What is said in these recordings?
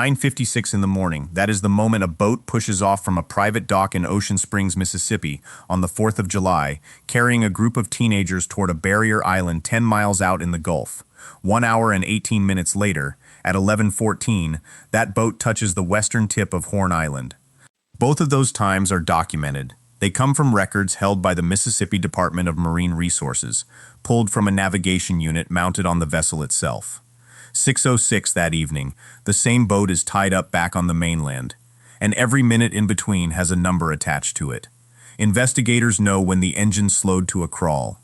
9:56 in the morning, that is the moment a boat pushes off from a private dock in Ocean Springs, Mississippi, on the 4th of July, carrying a group of teenagers toward a barrier island 10 miles out in the Gulf. 1 hour and 18 minutes later, at 11:14, that boat touches the western tip of Horn Island. Both of those times are documented. They come from records held by the Mississippi Department of Marine Resources, pulled from a navigation unit mounted on the vessel itself. 6:06 that evening, the same boat is tied up back on the mainland, and every minute in between has a number attached to it. Investigators know when the engine slowed to a crawl.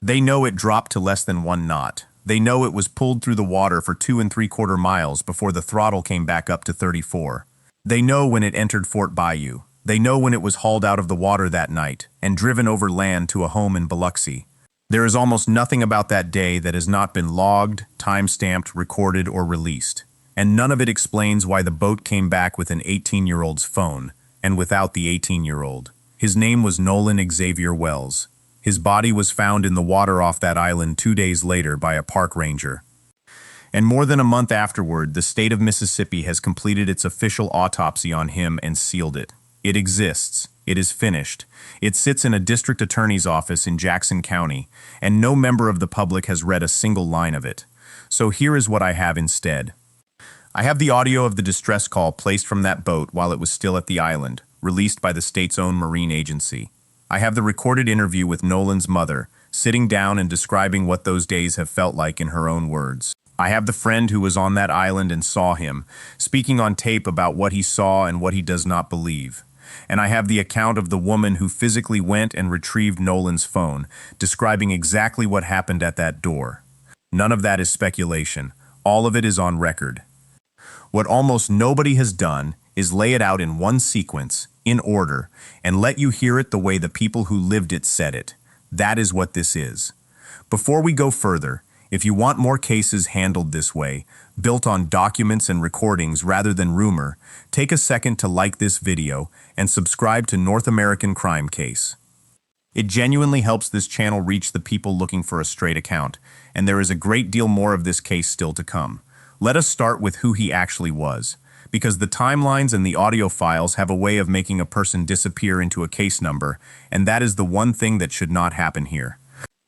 They know it dropped to less than 1 knot. They know it was pulled through the water for 2¾ miles before the throttle came back up to 34. They know when it entered Fort Bayou. They know when it was hauled out of the water that night and driven over land to a home in Biloxi. There is almost nothing about that day that has not been logged, time-stamped, recorded, or released. And none of it explains why the boat came back with an 18-year-old's phone, and without the 18-year-old. His name was Nolan Xavier Wells. His body was found in the water off that island 2 days later by a park ranger. And more than a month afterward, the state of Mississippi has completed its official autopsy on him and sealed it. It exists. It is finished. It sits in a district attorney's office in Jackson County, and no member of the public has read a single line of it. So here is what I have instead. I have the audio of the distress call placed from that boat while it was still at the island, released by the state's own marine agency. I have the recorded interview with Nolan's mother, sitting down and describing what those days have felt like in her own words. I have the friend who was on that island and saw him, speaking on tape about what he saw and what he does not believe. And I have the account of the woman who physically went and retrieved Nolan's phone, describing exactly what happened at that door. None of that is speculation. All of it is on record. What almost nobody has done is lay it out in one sequence, in order, and let you hear it the way the people who lived it said it. That is what this is. Before we go further, if you want more cases handled this way, built on documents and recordings rather than rumor, take a second to like this video and subscribe to North American Crime Case. It genuinely helps this channel reach the people looking for a straight account, and there is a great deal more of this case still to come. Let us start with who he actually was, because the timelines and the audio files have a way of making a person disappear into a case number, and that is the one thing that should not happen here.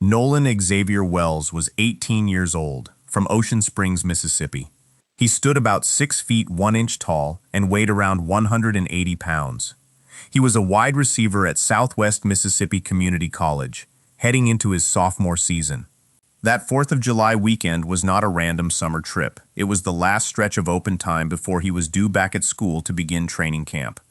Nolan Xavier Wells was 18 years old, from Ocean Springs, Mississippi. He stood about 6 feet 1 inch tall and weighed around 180 pounds. He was a wide receiver at Southwest Mississippi Community College, heading into his sophomore season. That 4th of July weekend was not a random summer trip. It was the last stretch of open time before he was due back at school to begin training camp.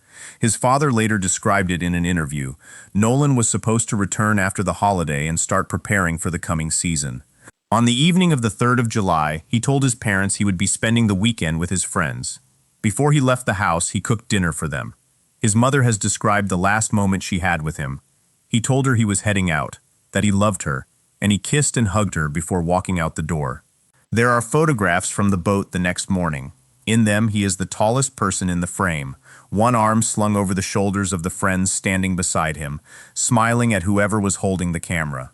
His father later described it in an interview. Nolan was supposed to return after the holiday and start preparing for the coming season. On the evening of the 3rd of July, he told his parents he would be spending the weekend with his friends. Before he left the house, he cooked dinner for them. His mother has described the last moment she had with him. He told her he was heading out, that he loved her, and he kissed and hugged her before walking out the door. There are photographs from the boat the next morning. In them, he is the tallest person in the frame, one arm slung over the shoulders of the friends standing beside him, smiling at whoever was holding the camera.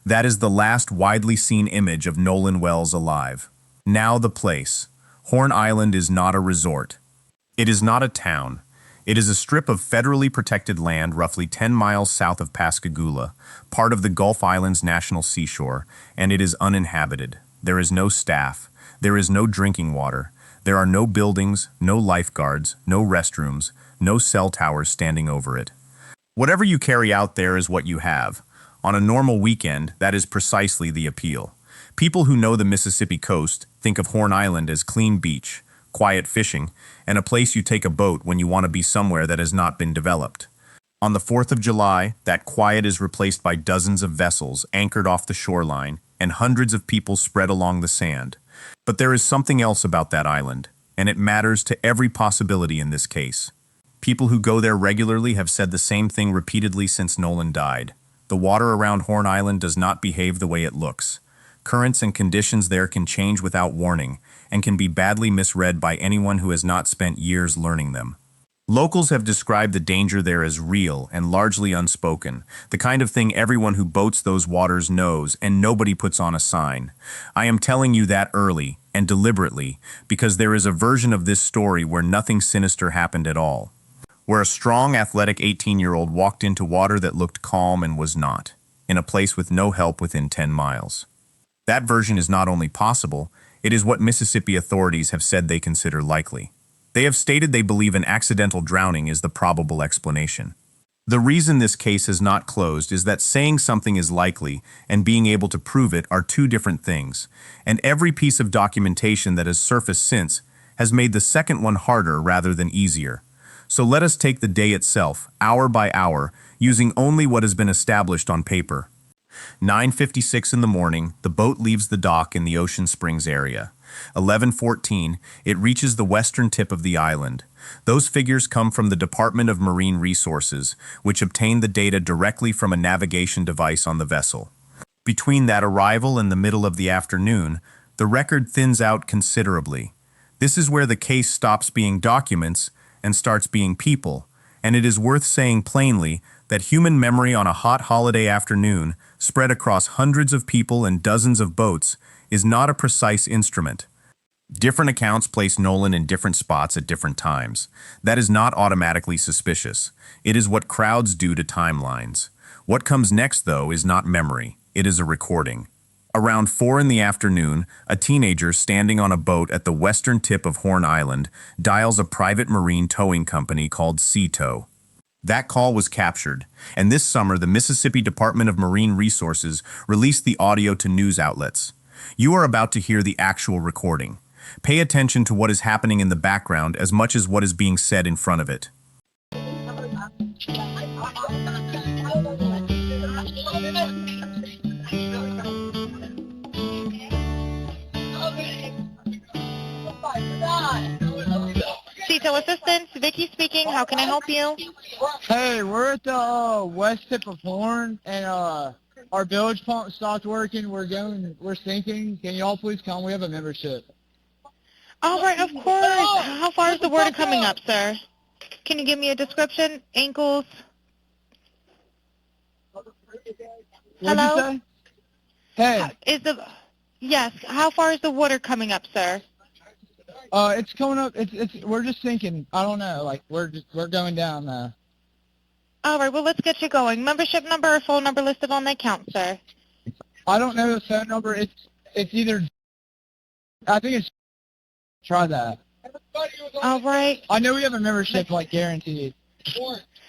That is the last widely seen image of Nolan Wells alive. Now the place. Horn Island is not a resort. It is not a town. It is a strip of federally protected land roughly 10 miles south of Pascagoula, part of the Gulf Islands National Seashore, and it is uninhabited. There is no staff. There is no drinking water. There are no buildings, no lifeguards, no restrooms, no cell towers standing over it. Whatever you carry out there is what you have. On a normal weekend, that is precisely the appeal. People who know the Mississippi coast think of Horn Island as clean beach, quiet fishing, and a place you take a boat when you want to be somewhere that has not been developed. On the 4th of July, that quiet is replaced by dozens of vessels anchored off the shoreline and hundreds of people spread along the sand. But there is something else about that island, and it matters to every possibility in this case. People who go there regularly have said the same thing repeatedly since Nolan died. The water around Horn Island does not behave the way it looks. Currents and conditions there can change without warning, and can be badly misread by anyone who has not spent years learning them. Locals have described the danger there as real and largely unspoken, the kind of thing everyone who boats those waters knows and nobody puts on a sign. I am telling you that early, and deliberately, because there is a version of this story where nothing sinister happened at all, where a strong, athletic 18-year-old walked into water that looked calm and was not, in a place with no help within 10 miles. That version is not only possible, it is what Mississippi authorities have said they consider likely. They have stated they believe an accidental drowning is the probable explanation. The reason this case is not closed is that saying something is likely and being able to prove it are two different things, and every piece of documentation that has surfaced since has made the second one harder rather than easier. So let us take the day itself, hour by hour, using only what has been established on paper. 9:56 in the morning, the boat leaves the dock in the Ocean Springs area. 11:14, it reaches the western tip of the island. Those figures come from the Department of Marine Resources, which obtained the data directly from a navigation device on the vessel. Between that arrival and the middle of the afternoon, the record thins out considerably. This is where the case stops being documents and starts being people, and it is worth saying plainly that human memory on a hot holiday afternoon, spread across hundreds of people and dozens of boats, is not a precise instrument. Different accounts place Nolan in different spots at different times. That is not automatically suspicious. It is what crowds do to timelines. What comes next, though, is not memory. It is a recording. Around 4 in the afternoon, a teenager standing on a boat at the western tip of Horn Island dials a private marine towing company called Sea Tow. That call was captured, and this summer the Mississippi Department of Marine Resources released the audio to news outlets. You are about to hear the actual recording. Pay attention to what is happening in the background as much as what is being said in front of it. Cito Assistance, Vicky speaking. How can I help you? Hey, we're at the west tip of Horn, and our bilge pump stopped working. We're sinking. Can y'all please come? We have a membership. All right, of course. How far is the water coming up, sir? Can you give me a description? Ankles? What'd you say? Hey. Yes. How far is the water coming up, sir? It's coming up. We're just sinking. I don't know. Like we're going down now. All right. Well, let's get you going. Membership number or phone number listed on the account, sir? I don't know the phone number. It's either. I think it's. Try that. All right. I know we have a membership, like guaranteed.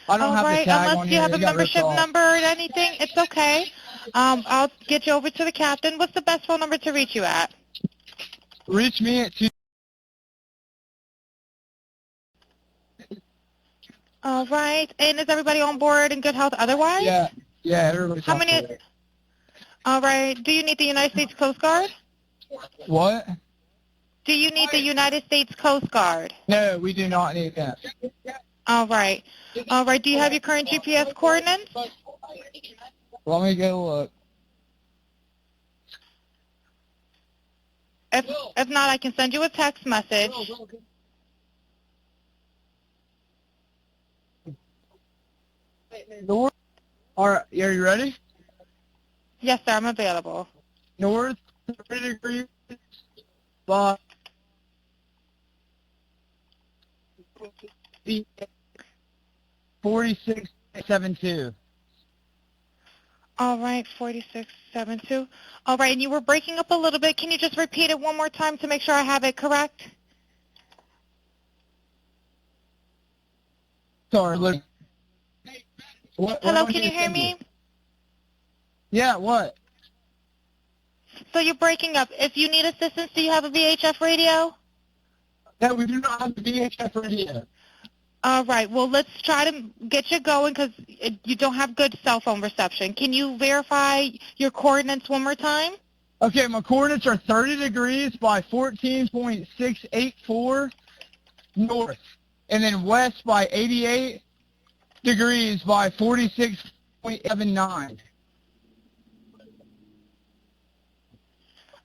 I don't have the tag Unless on you here. have a membership number or anything, it's okay. I'll get you over to the captain. What's the best phone number to reach you at? Reach me at 2. All right. And is everybody on board in good health otherwise? Yeah, everybody's How many? board. All right. Do you need the United States Coast Guard? What? Do you need the United States Coast Guard? No, we do not need that. All right. All right. Do you have your current GPS coordinates? Let me go look. If not, I can send you a text message. North. All right, are you ready? Yes, sir. I'm available. North 30 degrees by 4672. All right. 4672. All right. And you were breaking up a little bit. Can you just repeat it one more time to make sure I have it correct? Sorry, look. Hello, can you hear me? Yeah, what? So you're breaking up. If you need assistance, do you have a VHF radio? No, we do not have the VHF radio. All right. Well, let's try to get you going because you don't have good cell phone reception. Can you verify your coordinates one more time? Okay, my coordinates are 30 degrees by 14.684 north, and then west by 88 degrees by 46.79.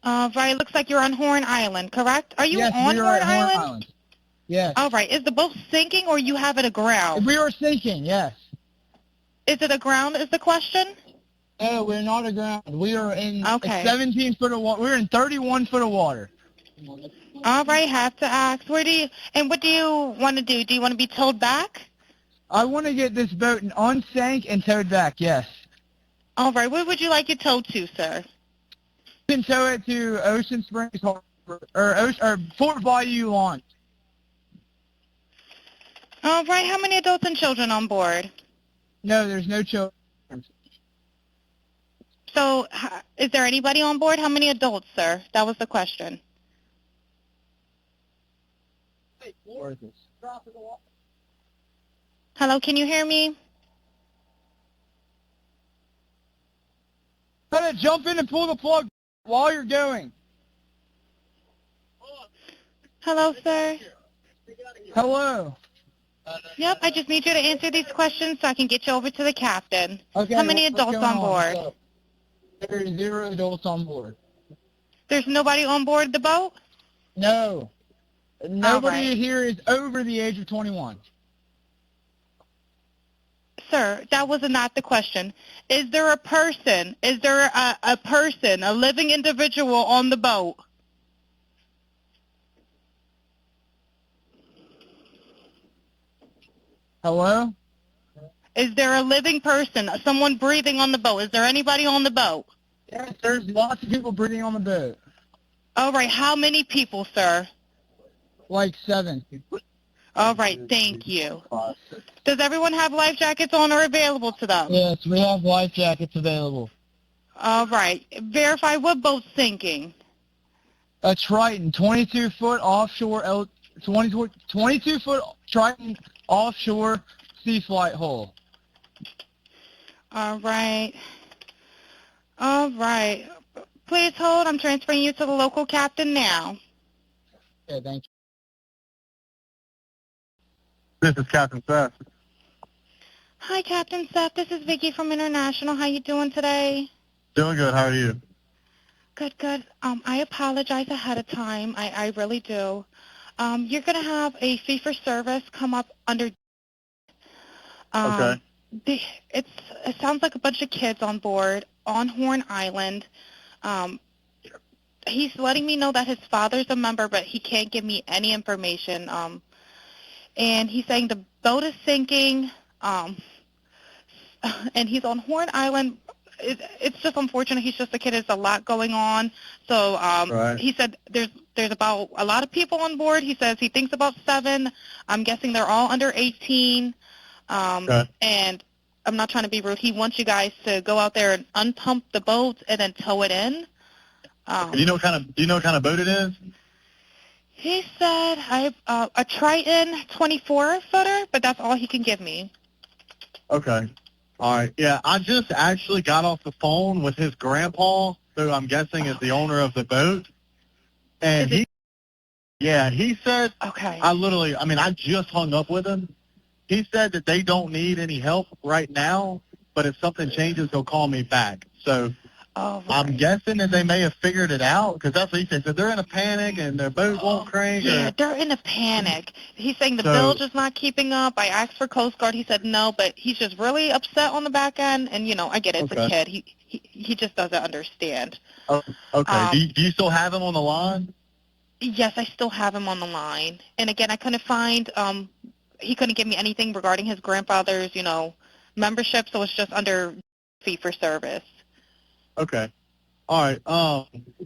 Right. Looks like you're on Horn Island, correct? Are you Yes, on we are Horn at Island? Horn Island. Yes. All right. Is the boat sinking or you have it aground? We are sinking, yes. Is it aground is the question? No, we're not aground. We are in Okay. 17 foot of water. We're in 31 foot of water. All right, have to ask. What do you want to do? Do you want to be towed back? I want to get this boat unsank and towed back, yes. All right, where would you like it towed to, sir? You can tow it to Ocean Springs Harbor, or Fort Bayou Launch. All right, how many adults and children on board? No, there's no children. So, is there anybody on board? How many adults, sir? That was the question. Hello, can you hear me? Gotta jump in and pull the plug while you're going. Hello, sir. Hello. Yep, I just need you to answer these questions so I can get you over to the captain. Okay. How many what's adults going on board? What's up? There's 0 adults on board. There's nobody on board the boat? No. Nobody right. here is over the age of 21. Sir, that was not the question. Is there a person? Is there a person, a living individual on the boat? Hello? Is there a living person, someone breathing on the boat? Is there anybody on the boat? Yes, there's lots of people breathing on the boat. All right, how many people, sir? Like 7. All right, thank you. Does everyone have life jackets on or available to them? Yes, we have life jackets available. All right, verify what boat's sinking. A Triton, 22-foot offshore, 22-foot Triton offshore sea flight hull. All right. All right. Please hold. I'm transferring you to the local captain now. Okay, thank you. This is Captain Seth. Hi, Captain Seth. This is Vicky from International. How you doing today? Doing good. How are you? Good, good. I apologize ahead of time. I really do. You're going to have a fee-for-service come up under... Okay. It sounds like a bunch of kids on board on Horn Island. He's letting me know that his father's a member, but he can't give me any information. And he's saying the boat is sinking, and he's on Horn Island. It's just unfortunate. He's just a kid. There's a lot going on. So Right. he said there's about a lot of people on board. He says he thinks about 7. I'm guessing they're all under 18. Okay. And I'm not trying to be rude. He wants you guys to go out there and unpump the boat and then tow it in. Do you know what kind of boat it is? He said a Triton 24-footer, but that's all he can give me. Okay. All right. Yeah, I just actually got off the phone with his grandpa, who I'm guessing is the owner of the boat. And he said, Okay. I just hung up with him. He said that they don't need any help right now, but if something changes, he'll call me back. So Right. I'm guessing that they may have figured it out, because that's what he said. So they're in a panic and their boat won't crank. Yeah, they're in a panic. He's saying the So- bilge is not keeping up. I asked for Coast Guard. He said no, but he's just really upset on the back end. And, I get it. It's a Okay. kid. He just doesn't understand. Oh, okay. Do you still have him on the line? Yes, I still have him on the line. And, again, I couldn't find he couldn't give me anything regarding his grandfather's, membership, so it's just under fee-for-service. Okay. All right.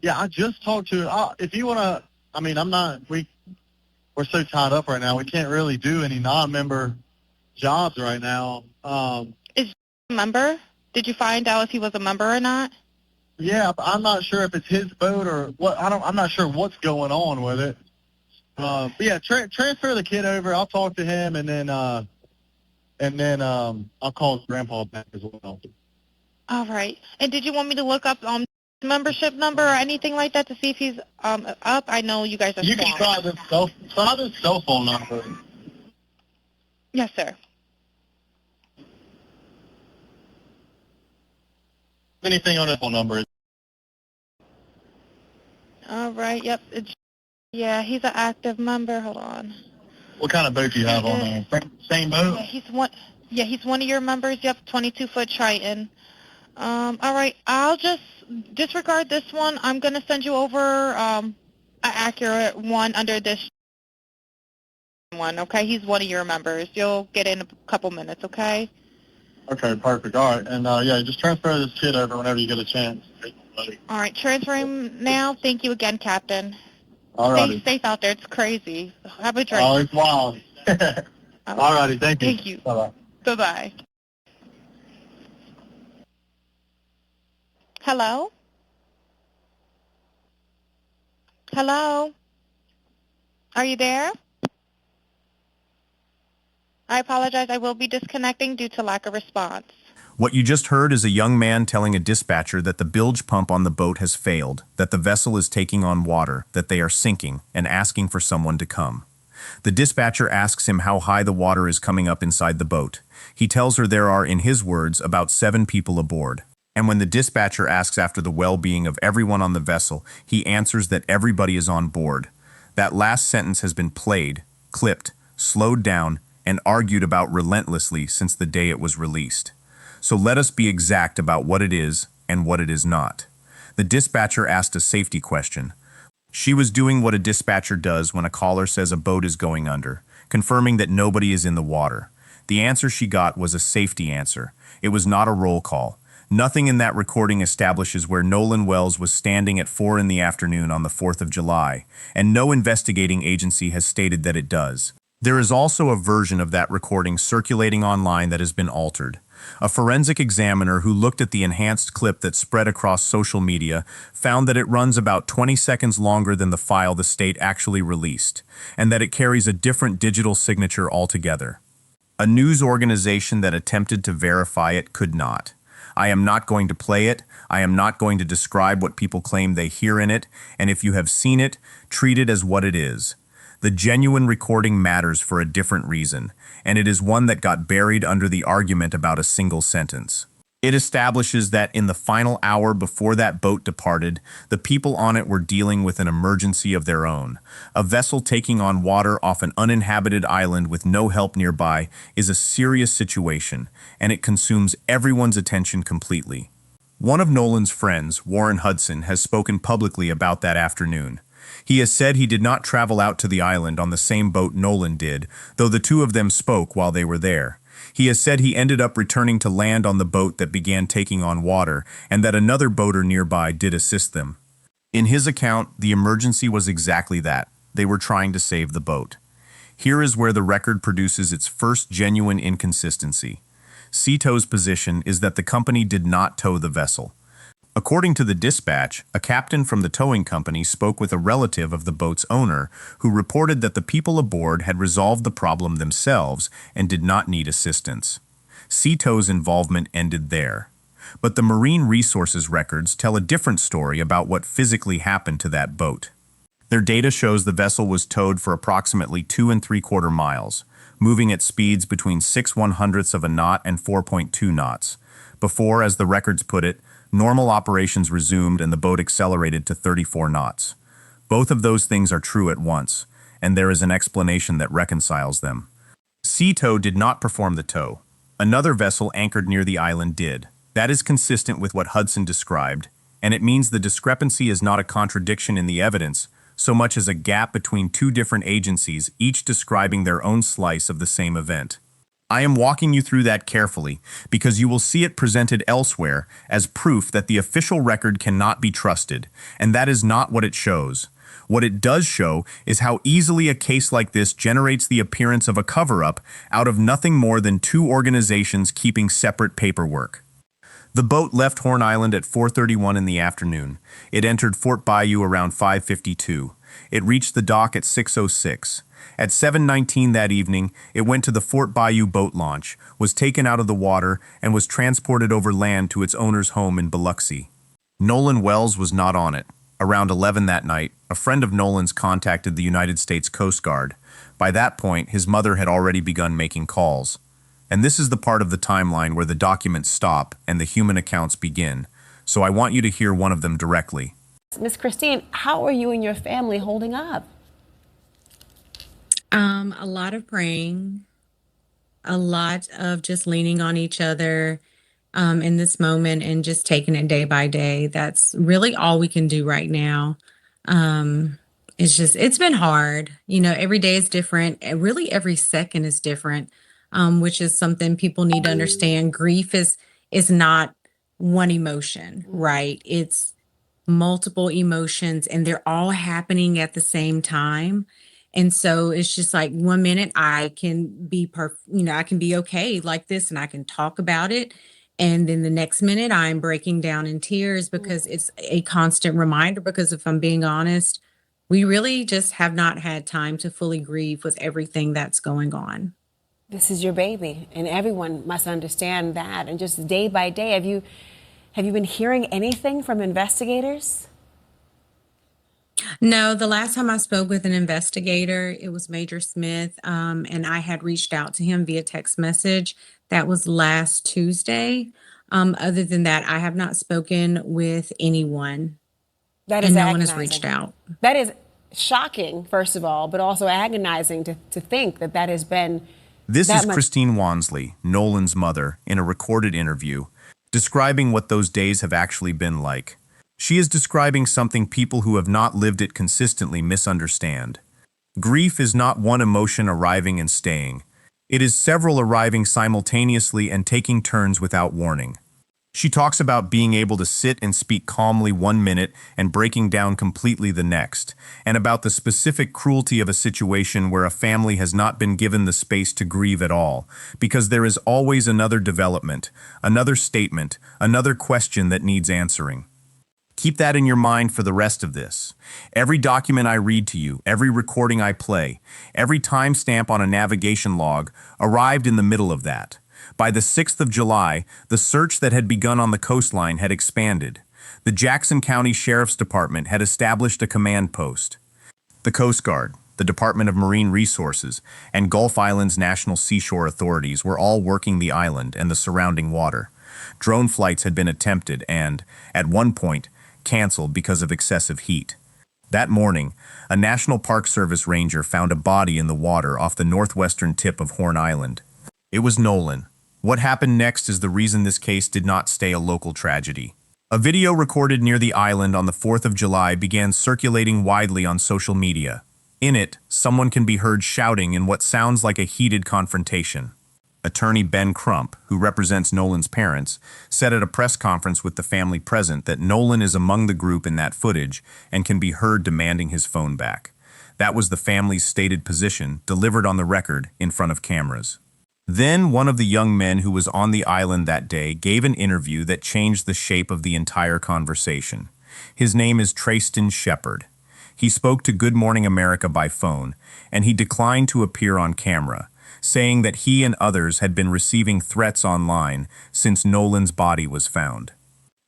Yeah, I just talked to. If you want to, we're so tied up right now. We can't really do any non-member jobs right now. Is he a member? Did you find out if he was a member or not? Yeah, I'm not sure if it's his boat or what. I'm not sure what's going on with it. But yeah, transfer the kid over. I'll talk to him, and then I'll call his grandpa back as well. All right. And did you want me to look up membership number or anything like that to see if he's up? I know you guys are You can try this cell phone number. Yes, sir. Anything on this phone number? All right. Yep. Yeah, he's an active member. Hold on. What kind of boat do you have on there? Same boat? Yeah, he's one of your members. Yep, 22-foot Triton. All right. I'll just disregard this one. I'm going to send you over accurate one under this one, okay? He's one of your members. You'll get in a couple minutes, okay? Okay, perfect. All right. And, yeah, just transfer this kid over whenever you get a chance. All right, transfer him now. Thank you again, Captain. All Stay righty. safe out there. It's crazy. Have a drink. Oh, it's wild. All righty. Thank you. Thank you. Bye-bye. Bye-bye. Hello? Hello? Are you there? I apologize. I will be disconnecting due to lack of response. What you just heard is a young man telling a dispatcher that the bilge pump on the boat has failed, that the vessel is taking on water, that they are sinking, and asking for someone to come. The dispatcher asks him how high the water is coming up inside the boat. He tells her there are, in his words, about 7 people aboard. And when the dispatcher asks after the well-being of everyone on the vessel, he answers that everybody is on board. That last sentence has been played, clipped, slowed down, and argued about relentlessly since the day it was released. So let us be exact about what it is and what it is not. The dispatcher asked a safety question. She was doing what a dispatcher does when a caller says a boat is going under, confirming that nobody is in the water. The answer she got was a safety answer. It was not a roll call. Nothing in that recording establishes where Nolan Wells was standing at 4 in the afternoon on the 4th of July, and no investigating agency has stated that it does. There is also a version of that recording circulating online that has been altered. A forensic examiner who looked at the enhanced clip that spread across social media found that it runs about 20 seconds longer than the file the state actually released, and that it carries a different digital signature altogether. A news organization that attempted to verify it could not. I am not going to play it, I am not going to describe what people claim they hear in it, and if you have seen it, treat it as what it is. The genuine recording matters for a different reason, and it is one that got buried under the argument about a single sentence. It establishes that in the final hour before that boat departed, the people on it were dealing with an emergency of their own. A vessel taking on water off an uninhabited island with no help nearby is a serious situation, and it consumes everyone's attention completely. One of Nolan's friends, Warren Hudson, has spoken publicly about that afternoon. He has said he did not travel out to the island on the same boat Nolan did, though the two of them spoke while they were there. He has said he ended up returning to land on the boat that began taking on water, and that another boater nearby did assist them. In his account, the emergency was exactly that. They were trying to save the boat. Here is where the record produces its first genuine inconsistency. Cito's position is that the company did not tow the vessel. According to the dispatch, a captain from the towing company spoke with a relative of the boat's owner who reported that the people aboard had resolved the problem themselves and did not need assistance. Cito's involvement ended there. But the Marine Resources records tell a different story about what physically happened to that boat. Their data shows the vessel was towed for approximately 2 3/4 miles, moving at speeds between 6/100ths of a knot and 4.2 knots. Before, as the records put it, normal operations resumed and the boat accelerated to 34 knots. Both of those things are true at once, and there is an explanation that reconciles them. Cito did not perform the tow. Another vessel anchored near the island did. That is consistent with what Hudson described, and it means the discrepancy is not a contradiction in the evidence, so much as a gap between two different agencies, each describing their own slice of the same event. I am walking you through that carefully because you will see it presented elsewhere as proof that the official record cannot be trusted, and that is not what it shows. What it does show is how easily a case like this generates the appearance of a cover-up out of nothing more than two organizations keeping separate paperwork. The boat left Horn Island at 4:31 in the afternoon. It entered Fort Bayou around 5:52. It reached the dock at 6:06. At 7:19 that evening, it went to the Fort Bayou boat launch, was taken out of the water, and was transported over land to its owner's home in Biloxi. Nolan Wells was not on it. Around 11 that night, a friend of Nolan's contacted the United States Coast Guard. By that point, his mother had already begun making calls. And this is the part of the timeline where the documents stop and the human accounts begin. So I want you to hear one of them directly. Miss Christine, how are you and your family holding up? A lot of praying, a lot of just leaning on each other in this moment and just taking it day by day. That's really all we can do right now. It's been hard. Every day is different. And really, every second is different, which is something people need to understand. Grief is not one emotion, right? It's multiple emotions, and they're all happening at the same time. And so it's just like one minute I can be I can be okay like this and I can talk about it. And then the next minute I'm breaking down in tears because it's a constant reminder. Because if I'm being honest, we really just have not had time to fully grieve with everything that's going on. This is your baby, and everyone must understand that. And just day by day, have you been hearing anything from investigators? No, the last time I spoke with an investigator, it was Major Smith, and I had reached out to him via text message. That was last Tuesday. Other than that, I have not spoken with anyone, That is and no one has agonizing. reached out. That is shocking, first of all, but also agonizing to think that has been This that is much. Christine Wansley, Nolan's mother, in a recorded interview, describing what those days have actually been like. She is describing something people who have not lived it consistently misunderstand. Grief is not one emotion arriving and staying. It is several arriving simultaneously and taking turns without warning. She talks about being able to sit and speak calmly one minute and breaking down completely the next, and about the specific cruelty of a situation where a family has not been given the space to grieve at all, because there is always another development, another statement, another question that needs answering. Keep that in your mind for the rest of this. Every document I read to you, every recording I play, every timestamp on a navigation log arrived in the middle of that. By the 6th of July, the search that had begun on the coastline had expanded. The Jackson County Sheriff's Department had established a command post. The Coast Guard, the Department of Marine Resources, and Gulf Islands National Seashore Authorities were all working the island and the surrounding water. Drone flights had been attempted and, at one point, canceled because of excessive heat. That morning, a National Park Service ranger found a body in the water off the northwestern tip of Horn Island. It was Nolan. What happened next is the reason this case did not stay a local tragedy. A video recorded near the island on the 4th of July began circulating widely on social media. In it, someone can be heard shouting in what sounds like a heated confrontation. Attorney Ben Crump, who represents Nolan's parents, said at a press conference with the family present that Nolan is among the group in that footage and can be heard demanding his phone back. That was the family's stated position, delivered on the record in front of cameras. Then one of the young men who was on the island that day gave an interview that changed the shape of the entire conversation. His name is Trayston Shepard. He spoke to Good Morning America by phone, and he declined to appear on camera, saying that he and others had been receiving threats online since Nolan's body was found.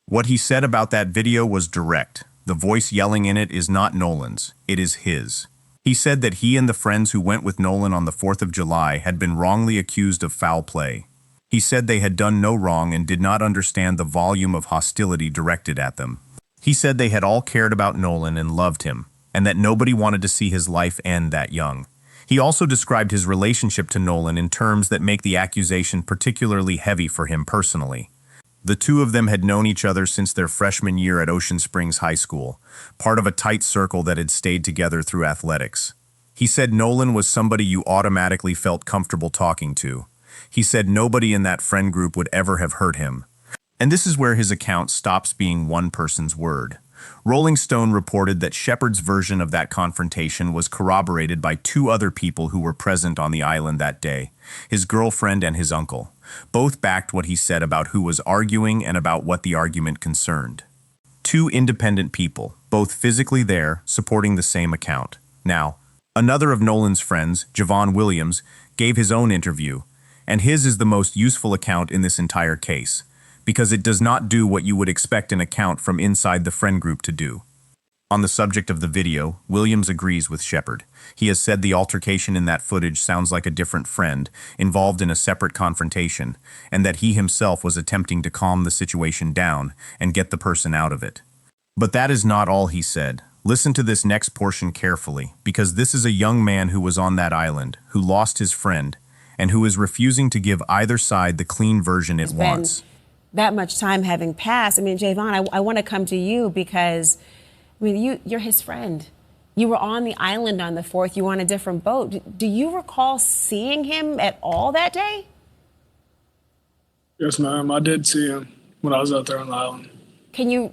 What he said about that video was direct. The voice yelling in it is not Nolan's, it is his. He said that he and the friends who went with Nolan on the 4th of July had been wrongly accused of foul play. He said they had done no wrong and did not understand the volume of hostility directed at them. He said they had all cared about Nolan and loved him, and that nobody wanted to see his life end that young. He also described his relationship to Nolan in terms that make the accusation particularly heavy for him personally. The two of them had known each other since their freshman year at Ocean Springs High School, part of a tight circle that had stayed together through athletics. He said Nolan was somebody you automatically felt comfortable talking to. He said nobody in that friend group would ever have hurt him. And this is where his account stops being one person's word. Rolling Stone reported that Shepard's version of that confrontation was corroborated by two other people who were present on the island that day, his girlfriend and his uncle. Both backed what he said about who was arguing and about what the argument concerned. Two independent people, both physically there, supporting the same account. Now, another of Nolan's friends, Javon Williams, gave his own interview, and his is the most useful account in this entire case, because it does not do what you would expect an account from inside the friend group to do. On the subject of the video, Williams agrees with Shepard. He has said the altercation in that footage sounds like a different friend, involved in a separate confrontation, and that he himself was attempting to calm the situation down and get the person out of it. But that is not all he said. Listen to this next portion carefully, because this is a young man who was on that island, who lost his friend, and who is refusing to give either side the clean version it wants. That much time having passed. I mean, Javon, I want to come to you because, I mean, you're his friend. You were on the island on the 4th. You were on a different boat. Do you recall seeing him at all that day? Yes, ma'am. I did see him when I was out there on the island. Can you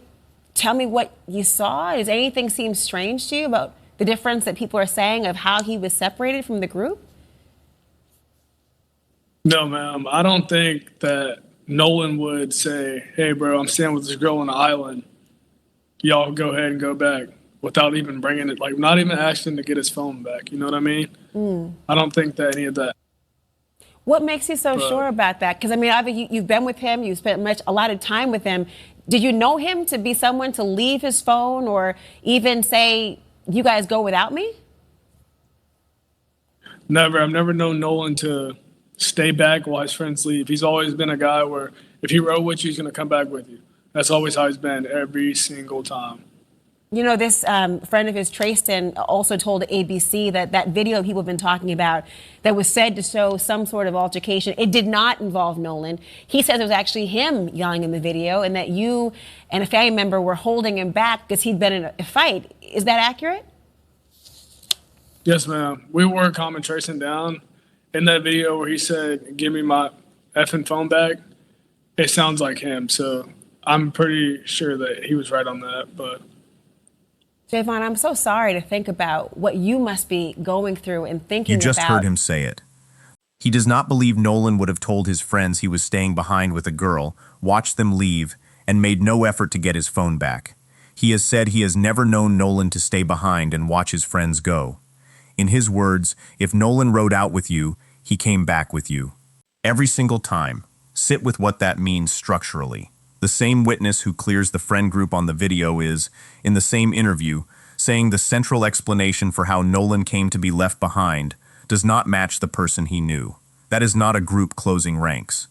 tell me what you saw? Does anything seem strange to you about the difference that people are saying of how he was separated from the group? No, ma'am. I don't think that Nolan would say, hey, bro, I'm staying with this girl on the island. Y'all go ahead and go back without even bringing it, like not even asking to get his phone back. You know what I mean? I don't think that any of that. What makes you so sure about that? Because, I mean, obviously you've been with him. You've spent a lot of time with him. Did you know him to be someone to leave his phone or even say, you guys go without me? Never. I've never known Nolan to stay back while his friends leave. He's always been a guy where if he rode with you, he's going to come back with you. That's always how he's been every single time. You know, this friend of his, Trayston, also told ABC that video people have been talking about that was said to show some sort of altercation, it did not involve Nolan. He says it was actually him yelling in the video and that you and a family member were holding him back because he'd been in a fight. Is that accurate? Yes, ma'am. We were calming Trayston down. In that video where he said, give me my effing phone back, it sounds like him. So I'm pretty sure that he was right on that, but... Javon, I'm so sorry to think about what you must be going through and thinking about. You just heard him say it. He does not believe Nolan would have told his friends he was staying behind with a girl, watched them leave, and made no effort to get his phone back. He has said he has never known Nolan to stay behind and watch his friends go. In his words, if Nolan rode out with you, he came back with you. Every single time. Sit with what that means structurally. The same witness who clears the friend group on the video is, in the same interview, saying the central explanation for how Nolan came to be left behind does not match the person he knew. That is not a group closing ranks.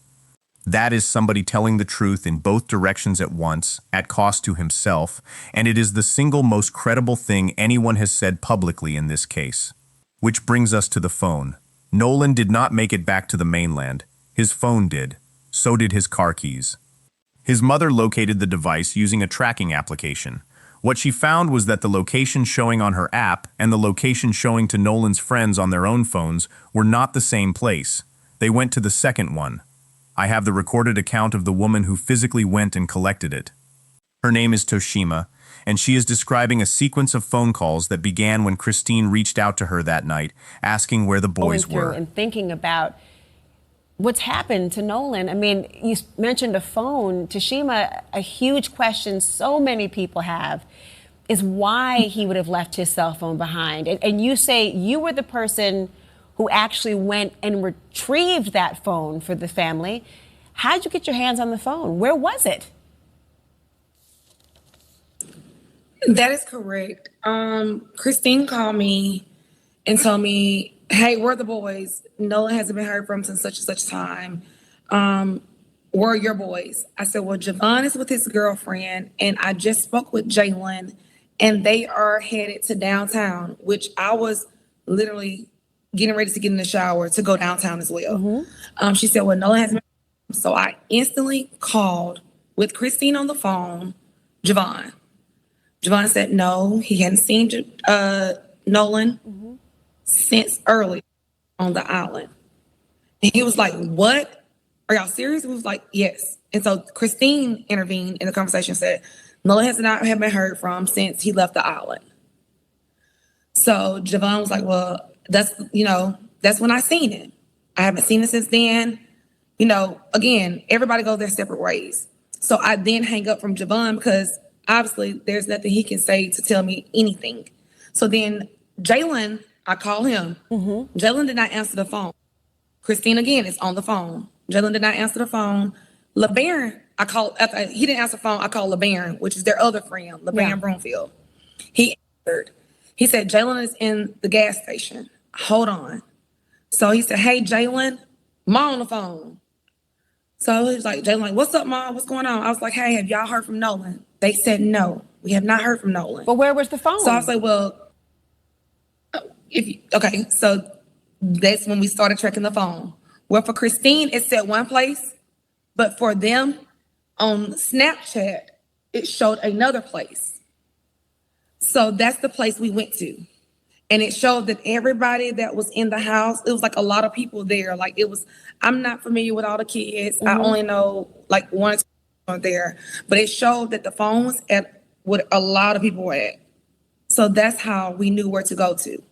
That is somebody telling the truth in both directions at once, at cost to himself, and it is the single most credible thing anyone has said publicly in this case. Which brings us to the phone. Nolan did not make it back to the mainland. His phone did. So did his car keys. His mother located the device using a tracking application. What she found was that the location showing on her app and the location showing to Nolan's friends on their own phones were not the same place. They went to the second one. I have the recorded account of the woman who physically went and collected it. Her name is Toshima, and she is describing a sequence of phone calls that began when Christine reached out to her that night, asking where the boys were. And thinking about what's happened to Nolan. I mean, you mentioned a phone. Toshima, a huge question so many people have is why he would have left his cell phone behind. And you say you were the person who actually went and retrieved that phone for the family. How'd you get your hands on the phone? Where was it? That is correct. Christine called me and told me, hey, where are the boys? Nolan hasn't been heard from since such and such time. Where are your boys? I said, well, Javon is with his girlfriend, and I just spoke with Jalen, and they are headed to downtown, which I was literally getting ready to get in the shower to go downtown as well. She said, well, Nolan hasn't been. So I instantly called with Christine on the phone, Javon. Javon said no, he hadn't seen Nolan since early on the island. And he was like, what? Are y'all serious? We was like, yes. And so Christine intervened in the conversation, said, Nolan has not been heard from since he left the island. So Javon was like, well, that's when I seen it. I haven't seen it since then. Again, everybody goes their separate ways. So I then hang up from Javon because obviously there's nothing he can say to tell me anything. So then Jalen, I call him. Jalen did not answer the phone. Christine, again, is on the phone. Jalen did not answer the phone. LeBaron, I called, after he didn't answer the phone, I called LeBaron, which is their other friend, LeBaron Broomfield. He answered. He said, Jalen is in the gas station. Hold on. So he said, hey, Jalen, Mom on the phone. So he was like, Jalen, like, what's up, Mom? What's going on? I was like, hey, have y'all heard from Nolan? They said no. We have not heard from Nolan. But where was the phone? So I was like, well, okay, so that's when we started tracking the phone. Well, for Christine, it said one place, but for them on Snapchat, it showed another place. So that's the place we went to. And it showed that everybody that was in the house, it was like a lot of people there. Like it was, I'm not familiar with all the kids. I only know like one or two people there. But it showed that the phone was at what a lot of people were at. So that's how we knew where to go to.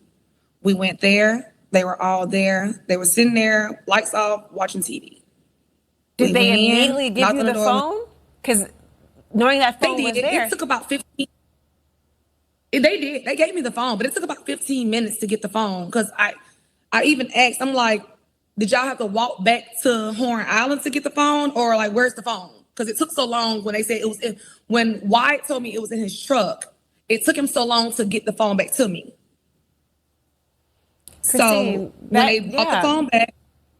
We went there. They were all there. They were sitting there, lights off, watching TV. Did We they went in, immediately give knocked you on the door. phone? Because knowing that They phone did. was there. It took about 15. They did. They gave me the phone, but it took about 15 minutes to get the phone. Because I even asked, I'm like, did y'all have to walk back to Horn Island to get the phone? Or like, where's the phone? Because it took so long when they said it was in, when Wyatt told me it was in his truck, it took him so long to get the phone back to me. Christine, So when they brought the phone back,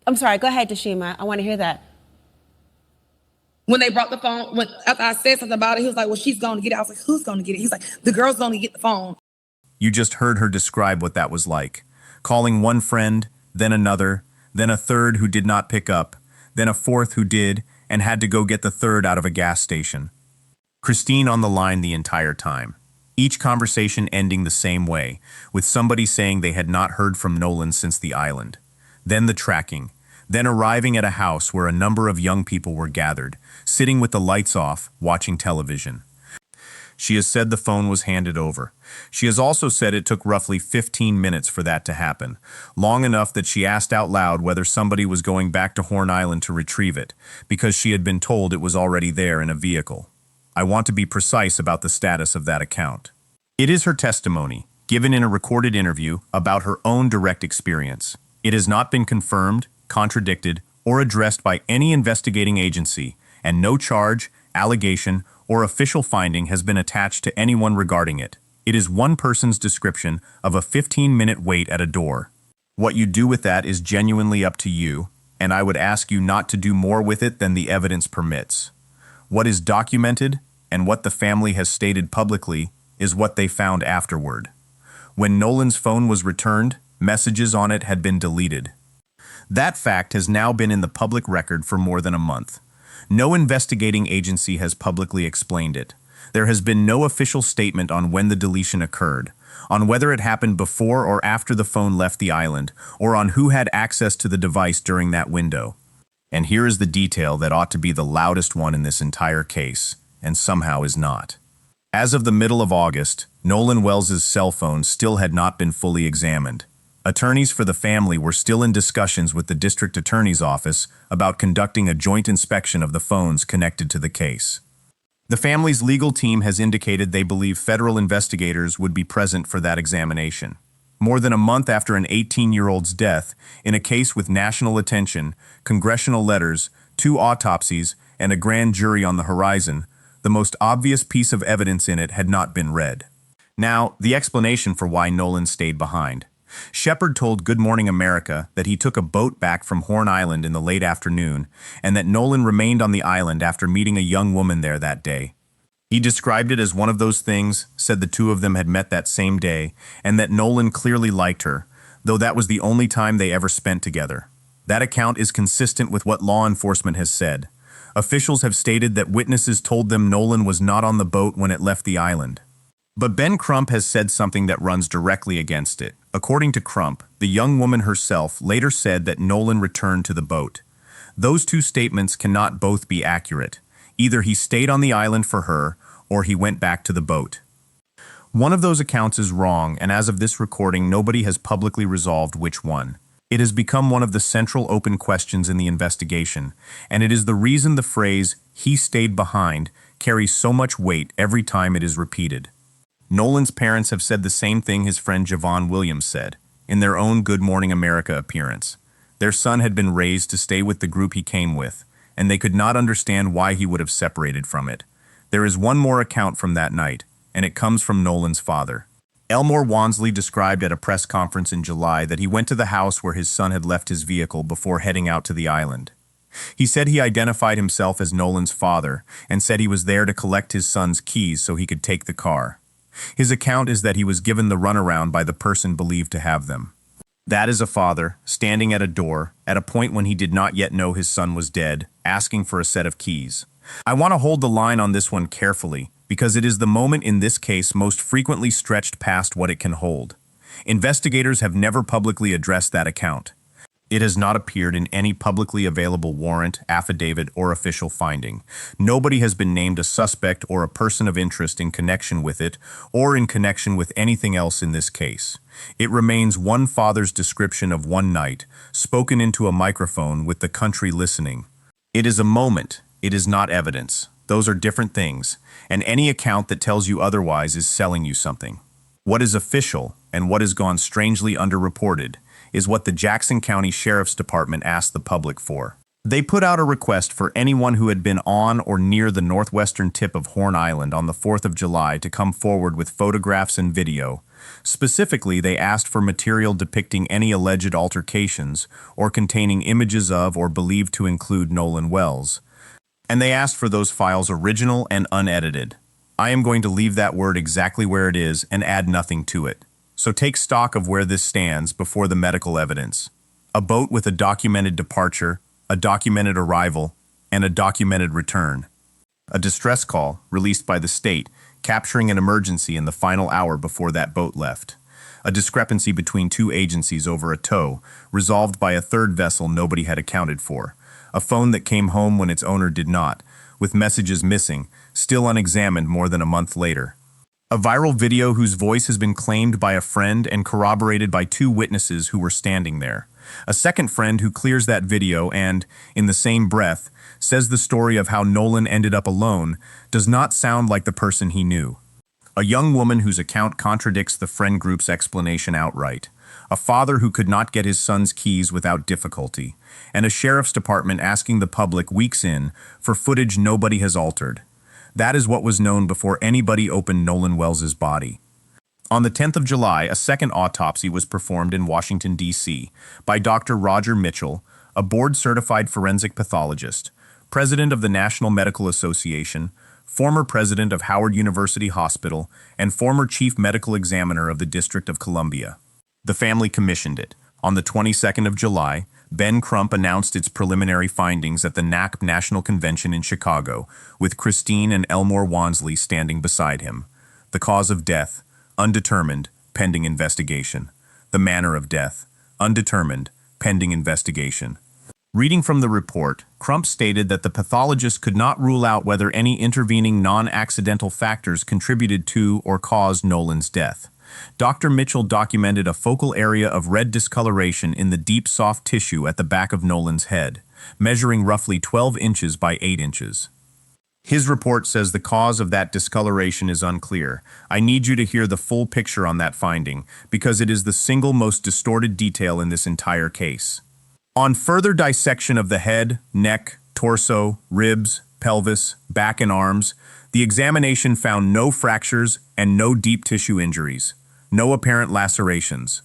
I'm sorry, go ahead, Tashima. I want to hear that. when they brought the phone, after I said something about it, he was like, well, she's going to get it. I was like, who's going to get it? He's like, the girl's going to get the phone. You just heard her describe what that was like. Calling one friend, then another, then a third who did not pick up, then a fourth who did and had to go get the third out of a gas station. Christine on the line the entire time. Each conversation ending the same way, with somebody saying they had not heard from Nolan since the island. Then the tracking. Then arriving at a house where a number of young people were gathered, sitting with the lights off, watching television. She has said the phone was handed over. She has also said it took roughly 15 minutes for that to happen, long enough that she asked out loud whether somebody was going back to Horn Island to retrieve it, because she had been told it was already there in a vehicle. I want to be precise about the status of that account. It is her testimony, given in a recorded interview, about her own direct experience. It has not been confirmed, contradicted, or addressed by any investigating agency, and no charge, allegation, or official finding has been attached to anyone regarding it. It is one person's description of a 15-minute wait at a door. What you do with that is genuinely up to you, and I would ask you not to do more with it than the evidence permits. What is documented, and what the family has stated publicly, is what they found afterward. When Nolan's phone was returned, messages on it had been deleted. That fact has now been in the public record for more than a month. No investigating agency has publicly explained it. There has been no official statement on when the deletion occurred, on whether it happened before or after the phone left the island, or on who had access to the device during that window. And here is the detail that ought to be the loudest one in this entire case, and somehow is not. As of the middle of August, Nolan Wells's cell phone still had not been fully examined. Attorneys for the family were still in discussions with the district attorney's office about conducting a joint inspection of the phones connected to the case. The family's legal team has indicated they believe federal investigators would be present for that examination. More than a month after an 18-year-old's death, in a case with national attention, congressional letters, 2 autopsies, and a grand jury on the horizon, the most obvious piece of evidence in it had not been read. Now, the explanation for why Nolan stayed behind. Shepard told Good Morning America that he took a boat back from Horn Island in the late afternoon, and that Nolan remained on the island after meeting a young woman there that day. He described it as one of those things, said the two of them had met that same day, and that Nolan clearly liked her, though that was the only time they ever spent together. That account is consistent with what law enforcement has said. Officials have stated that witnesses told them Nolan was not on the boat when it left the island. But Ben Crump has said something that runs directly against it. According to Crump, the young woman herself later said that Nolan returned to the boat. Those two statements cannot both be accurate. Either he stayed on the island for her, or he went back to the boat. One of those accounts is wrong, and as of this recording, nobody has publicly resolved which one. It has become one of the central open questions in the investigation, and it is the reason the phrase, "he stayed behind," carries so much weight every time it is repeated. Nolan's parents have said the same thing his friend Javon Williams said, in their own Good Morning America appearance. Their son had been raised to stay with the group he came with, and they could not understand why he would have separated from it. There is one more account from that night, and it comes from Nolan's father. Elmore Wansley described at a press conference in July that he went to the house where his son had left his vehicle before heading out to the island. He said he identified himself as Nolan's father and said he was there to collect his son's keys so he could take the car. His account is that he was given the runaround by the person believed to have them. That is a father, standing at a door, at a point when he did not yet know his son was dead, asking for a set of keys. I want to hold the line on this one carefully, because it is the moment in this case most frequently stretched past what it can hold. Investigators have never publicly addressed that account. It has not appeared in any publicly available warrant, affidavit, or official finding. Nobody has been named a suspect or a person of interest in connection with it, or in connection with anything else in this case. It remains one father's description of one night, spoken into a microphone with the country listening. It is a moment. It is not evidence. Those are different things, and any account that tells you otherwise is selling you something. What is official, and what has gone strangely underreported, is what the Jackson County Sheriff's Department asked the public for. They put out a request for anyone who had been on or near the northwestern tip of Horn Island on the 4th of July to come forward with photographs and video. Specifically, they asked for material depicting any alleged altercations or containing images of or believed to include Nolan Wells. And they asked for those files original and unedited. I am going to leave that word exactly where it is and add nothing to it. So take stock of where this stands before the medical evidence. A boat with a documented departure, a documented arrival, and a documented return. A distress call, released by the state, capturing an emergency in the final hour before that boat left. A discrepancy between two agencies over a tow, resolved by a third vessel nobody had accounted for. A phone that came home when its owner did not, with messages missing, still unexamined more than a month later. A viral video whose voice has been claimed by a friend and corroborated by two witnesses who were standing there. A second friend who clears that video and, in the same breath, says the story of how Nolan ended up alone does not sound like the person he knew. A young woman whose account contradicts the friend group's explanation outright. A father who could not get his son's keys without difficulty. And a sheriff's department asking the public weeks in for footage nobody has altered. That is what was known before anybody opened Nolan Wells's body. On the 10th of July, a second autopsy was performed in Washington, D.C. by Dr. Roger Mitchell, a board-certified forensic pathologist, president of the National Medical Association, former president of Howard University Hospital, and former chief medical examiner of the District of Columbia. The family commissioned it. On the 22nd of July, Ben Crump announced its preliminary findings at the NACP National Convention in Chicago, with Christine and Elmore Wansley standing beside him. The cause of death, undetermined, pending investigation. The manner of death, undetermined, pending investigation. Reading from the report, Crump stated that the pathologist could not rule out whether any intervening non-accidental factors contributed to or caused Nolan's death. Dr. Mitchell documented a focal area of red discoloration in the deep soft tissue at the back of Nolan's head, measuring roughly 12 inches by 8 inches. His report says the cause of that discoloration is unclear. I need you to hear the full picture on that finding, because it is the single most distorted detail in this entire case. On further dissection of the head, neck, torso, ribs, pelvis, back and arms, the examination found no fractures and no deep tissue injuries. No apparent lacerations.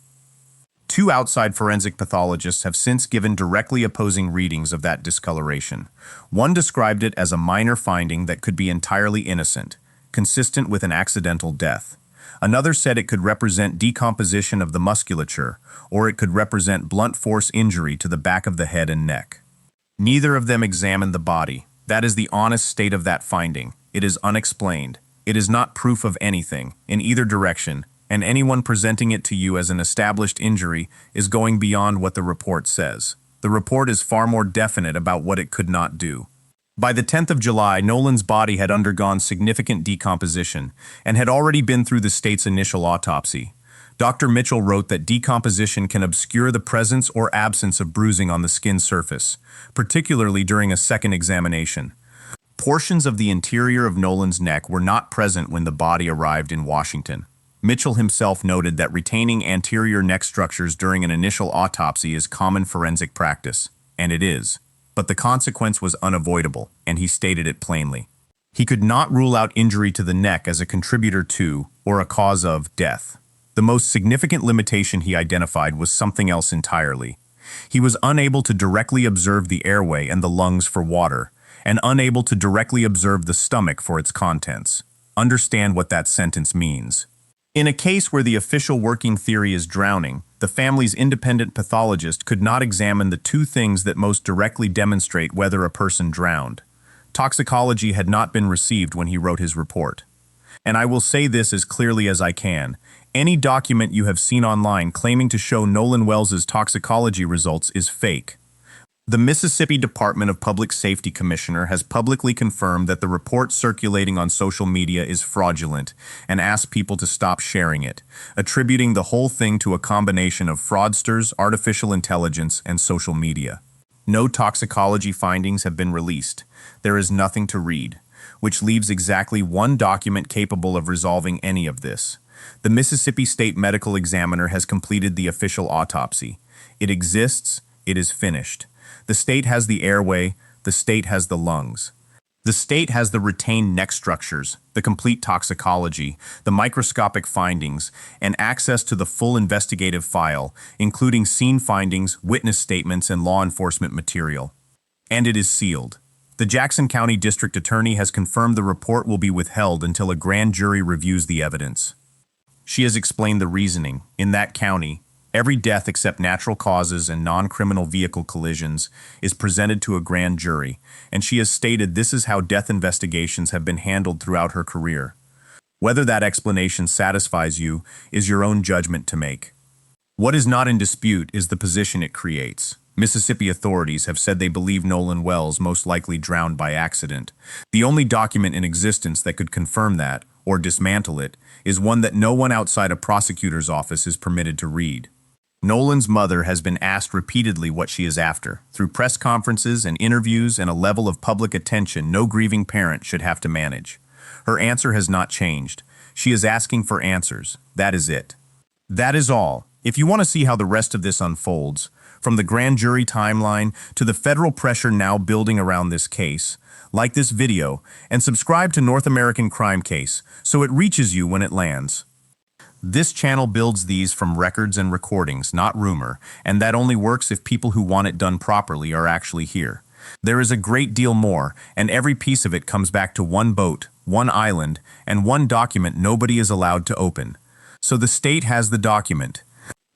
Two outside forensic pathologists have since given directly opposing readings of that discoloration. One described it as a minor finding that could be entirely innocent, consistent with an accidental death. Another said it could represent decomposition of the musculature, or it could represent blunt force injury to the back of the head and neck. Neither of them examined the body. That is the honest state of that finding. It is unexplained. It is not proof of anything, in either direction, and anyone presenting it to you as an established injury is going beyond what the report says. The report is far more definite about what it could not do. By the 10th of July, Nolan's body had undergone significant decomposition and had already been through the state's initial autopsy. Dr. Mitchell wrote that decomposition can obscure the presence or absence of bruising on the skin surface, particularly during a second examination. Portions of the interior of Nolan's neck were not present when the body arrived in Washington. Mitchell himself noted that retaining anterior neck structures during an initial autopsy is common forensic practice, and it is. But the consequence was unavoidable, and he stated it plainly. He could not rule out injury to the neck as a contributor to, or a cause of, death. The most significant limitation he identified was something else entirely. He was unable to directly observe the airway and the lungs for water, and unable to directly observe the stomach for its contents. Understand what that sentence means. In a case where the official working theory is drowning, the family's independent pathologist could not examine the two things that most directly demonstrate whether a person drowned. Toxicology had not been received when he wrote his report. And I will say this as clearly as I can. Any document you have seen online claiming to show Nolan Wells's toxicology results is fake. The Mississippi Department of Public Safety Commissioner has publicly confirmed that the report circulating on social media is fraudulent and asked people to stop sharing it, attributing the whole thing to a combination of fraudsters, artificial intelligence, and social media. No toxicology findings have been released. There is nothing to read, which leaves exactly one document capable of resolving any of this. The Mississippi State Medical Examiner has completed the official autopsy. It exists. It is finished. The state has the airway. The state has the lungs. The state has the retained neck structures, the complete toxicology, the microscopic findings, and access to the full investigative file, including scene findings, witness statements, and law enforcement material. And it is sealed. The Jackson County District Attorney has confirmed the report will be withheld until a grand jury reviews the evidence. She has explained the reasoning. In that county, every death except natural causes and non-criminal vehicle collisions is presented to a grand jury, and she has stated this is how death investigations have been handled throughout her career. Whether that explanation satisfies you is your own judgment to make. What is not in dispute is the position it creates. Mississippi authorities have said they believe Nolan Wells most likely drowned by accident. The only document in existence that could confirm that, or dismantle it, is one that no one outside a prosecutor's office is permitted to read. Nolan's mother has been asked repeatedly what she is after, through press conferences and interviews and a level of public attention no grieving parent should have to manage. Her answer has not changed. She is asking for answers. That is it. That is all. If you want to see how the rest of this unfolds, from the grand jury timeline to the federal pressure now building around this case, like this video and subscribe to North American Crime Case so it reaches you when it lands. This channel builds these from records and recordings, not rumor, and that only works if people who want it done properly are actually here. There is a great deal more, and every piece of it comes back to one boat, one island, and one document nobody is allowed to open. So the state has the document.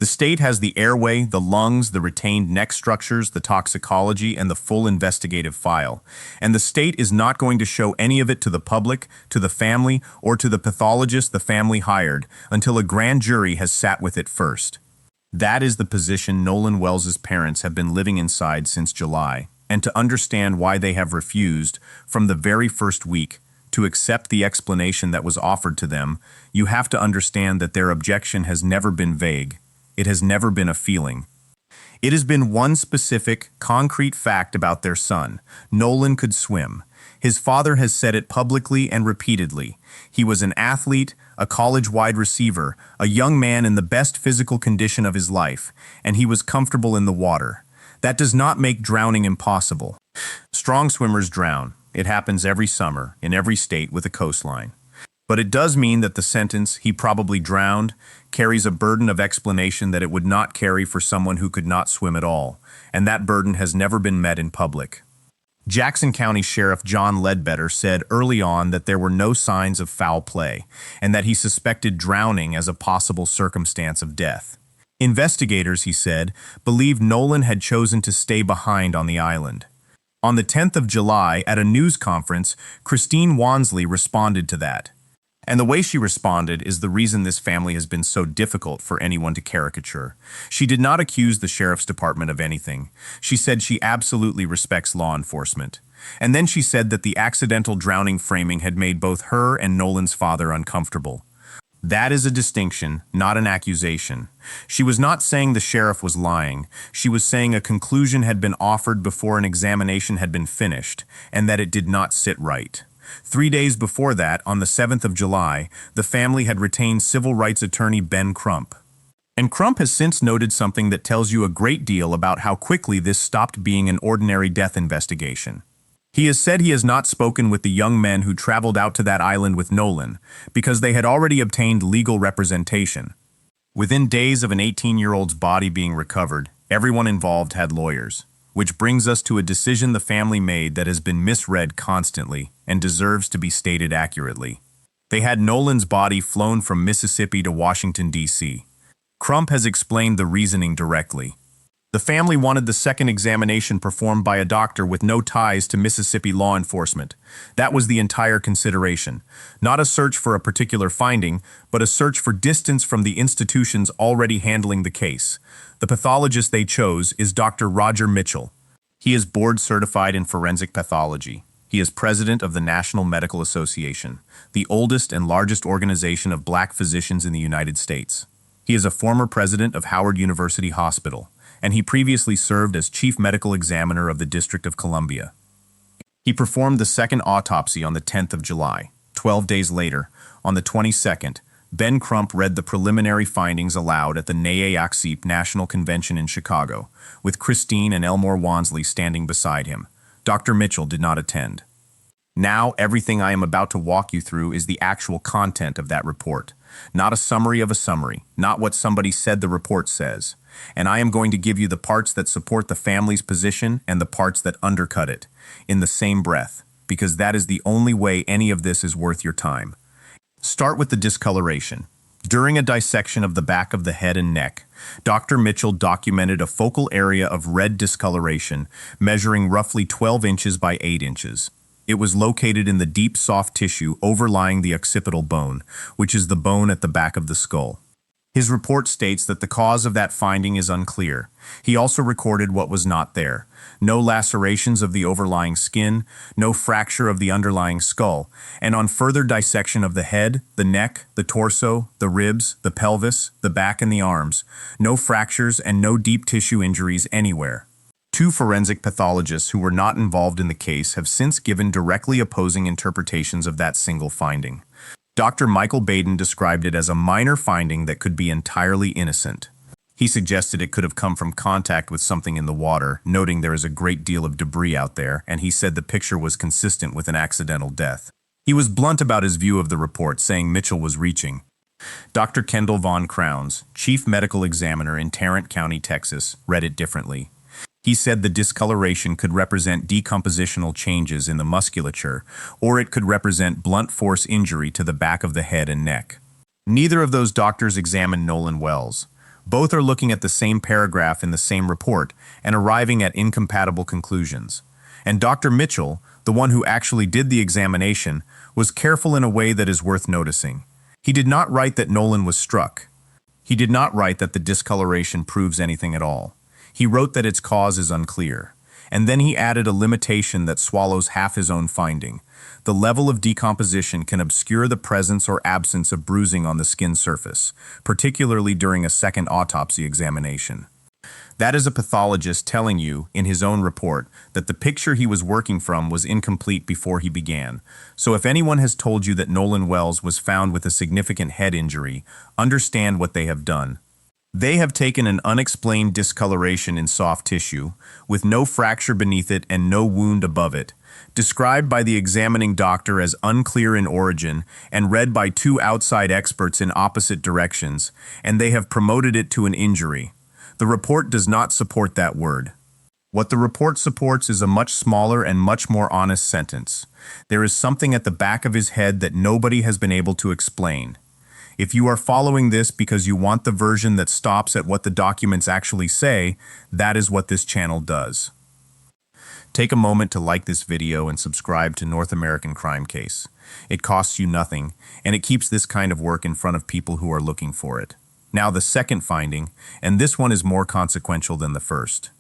The state has the airway, the lungs, the retained neck structures, the toxicology, and the full investigative file. And the state is not going to show any of it to the public, to the family, or to the pathologist the family hired until a grand jury has sat with it first. That is the position Nolan Wells's parents have been living inside since July, and to understand why they have refused, from the very first week, to accept the explanation that was offered to them, you have to understand that their objection has never been vague. It has never been a feeling. It has been one specific, concrete fact about their son. Nolan could swim. His father has said it publicly and repeatedly. He was an athlete, a college wide receiver, a young man in the best physical condition of his life, and he was comfortable in the water. That does not make drowning impossible. Strong swimmers drown. It happens every summer, in every state with a coastline. But it does mean that the sentence, "he probably drowned," carries a burden of explanation that it would not carry for someone who could not swim at all, and that burden has never been met in public. Jackson County Sheriff John Ledbetter said early on that there were no signs of foul play, and that he suspected drowning as a possible circumstance of death. Investigators, he said, believed Nolan had chosen to stay behind on the island. On the 10th of July, at a news conference, Christine Wansley responded to that. And the way she responded is the reason this family has been so difficult for anyone to caricature. She did not accuse the sheriff's department of anything. She said she absolutely respects law enforcement. And then she said that the accidental drowning framing had made both her and Nolan's father uncomfortable. That is a distinction, not an accusation. She was not saying the sheriff was lying. She was saying a conclusion had been offered before an examination had been finished, and that it did not sit right. 3 days before that, on the 7th of July, the family had retained civil rights attorney Ben Crump. And Crump has since noted something that tells you a great deal about how quickly this stopped being an ordinary death investigation. He has said he has not spoken with the young men who traveled out to that island with Nolan, because they had already obtained legal representation. Within days of an 18-year-old's body being recovered, everyone involved had lawyers. Which brings us to a decision the family made that has been misread constantly and deserves to be stated accurately. They had Nolan's body flown from Mississippi to Washington, D.C. Crump has explained the reasoning directly. The family wanted the second examination performed by a doctor with no ties to Mississippi law enforcement. That was the entire consideration. Not a search for a particular finding, but a search for distance from the institutions already handling the case. The pathologist they chose is Dr. Roger Mitchell. He is board certified in forensic pathology. He is president of the National Medical Association, the oldest and largest organization of black physicians in the United States. He is a former president of Howard University Hospital, and he previously served as chief medical examiner of the District of Columbia. He performed the second autopsy on the 10th of July. 12 days later, on the 22nd, Ben Crump read the preliminary findings aloud at the NAACP National Convention in Chicago, with Christine and Elmore Wansley standing beside him. Dr. Mitchell did not attend. Now, everything I am about to walk you through is the actual content of that report, not a summary of a summary, not what somebody said the report says. And I am going to give you the parts that support the family's position and the parts that undercut it, in the same breath, because that is the only way any of this is worth your time. Start with the discoloration. During a dissection of the back of the head and neck, Dr. Mitchell documented a focal area of red discoloration measuring roughly 12 inches by 8 inches. It was located in the deep soft tissue overlying the occipital bone, which is the bone at the back of the skull. His report states that the cause of that finding is unclear. He also recorded what was not there: no lacerations of the overlying skin, no fracture of the underlying skull, and on further dissection of the head, the neck, the torso, the ribs, the pelvis, the back and the arms, no fractures and no deep tissue injuries anywhere. Two forensic pathologists who were not involved in the case have since given directly opposing interpretations of that single finding. Dr. Michael Baden described it as a minor finding that could be entirely innocent. He suggested it could have come from contact with something in the water, noting there is a great deal of debris out there, and he said the picture was consistent with an accidental death. He was blunt about his view of the report, saying Mitchell was reaching. Dr. Kendall Von Crowns, chief medical examiner in Tarrant County, Texas, read it differently. He said the discoloration could represent decompositional changes in the musculature, or it could represent blunt force injury to the back of the head and neck. Neither of those doctors examined Nolan Wells. Both are looking at the same paragraph in the same report and arriving at incompatible conclusions. And Dr. Mitchell, the one who actually did the examination, was careful in a way that is worth noticing. He did not write that Nolan was struck. He did not write that the discoloration proves anything at all. He wrote that its cause is unclear, and then he added a limitation that swallows half his own finding. The level of decomposition can obscure the presence or absence of bruising on the skin surface, particularly during a second autopsy examination. That is a pathologist telling you, in his own report, that the picture he was working from was incomplete before he began. So if anyone has told you that Nolan Wells was found with a significant head injury, understand what they have done. They have taken an unexplained discoloration in soft tissue, with no fracture beneath it and no wound above it, described by the examining doctor as unclear in origin and read by two outside experts in opposite directions, and they have promoted it to an injury. The report does not support that word. What the report supports is a much smaller and much more honest sentence. There is something at the back of his head that nobody has been able to explain. If you are following this because you want the version that stops at what the documents actually say, that is what this channel does. Take a moment to like this video and subscribe to North American Crime Case. It costs you nothing, and it keeps this kind of work in front of people who are looking for it. Now the second finding, and this one is more consequential than the first.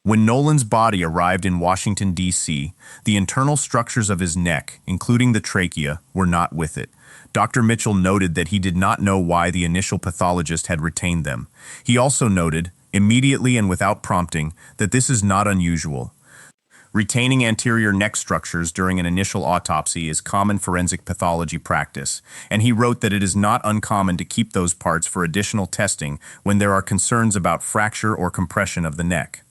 When Nolan's body arrived in Washington, D.C., the internal structures of his neck, including the trachea, were not with it. Dr. Mitchell noted that he did not know why the initial pathologist had retained them. He also noted, immediately and without prompting, that this is not unusual. Retaining anterior neck structures during an initial autopsy is common forensic pathology practice, and he wrote that it is not uncommon to keep those parts for additional testing when there are concerns about fracture or compression of the neck.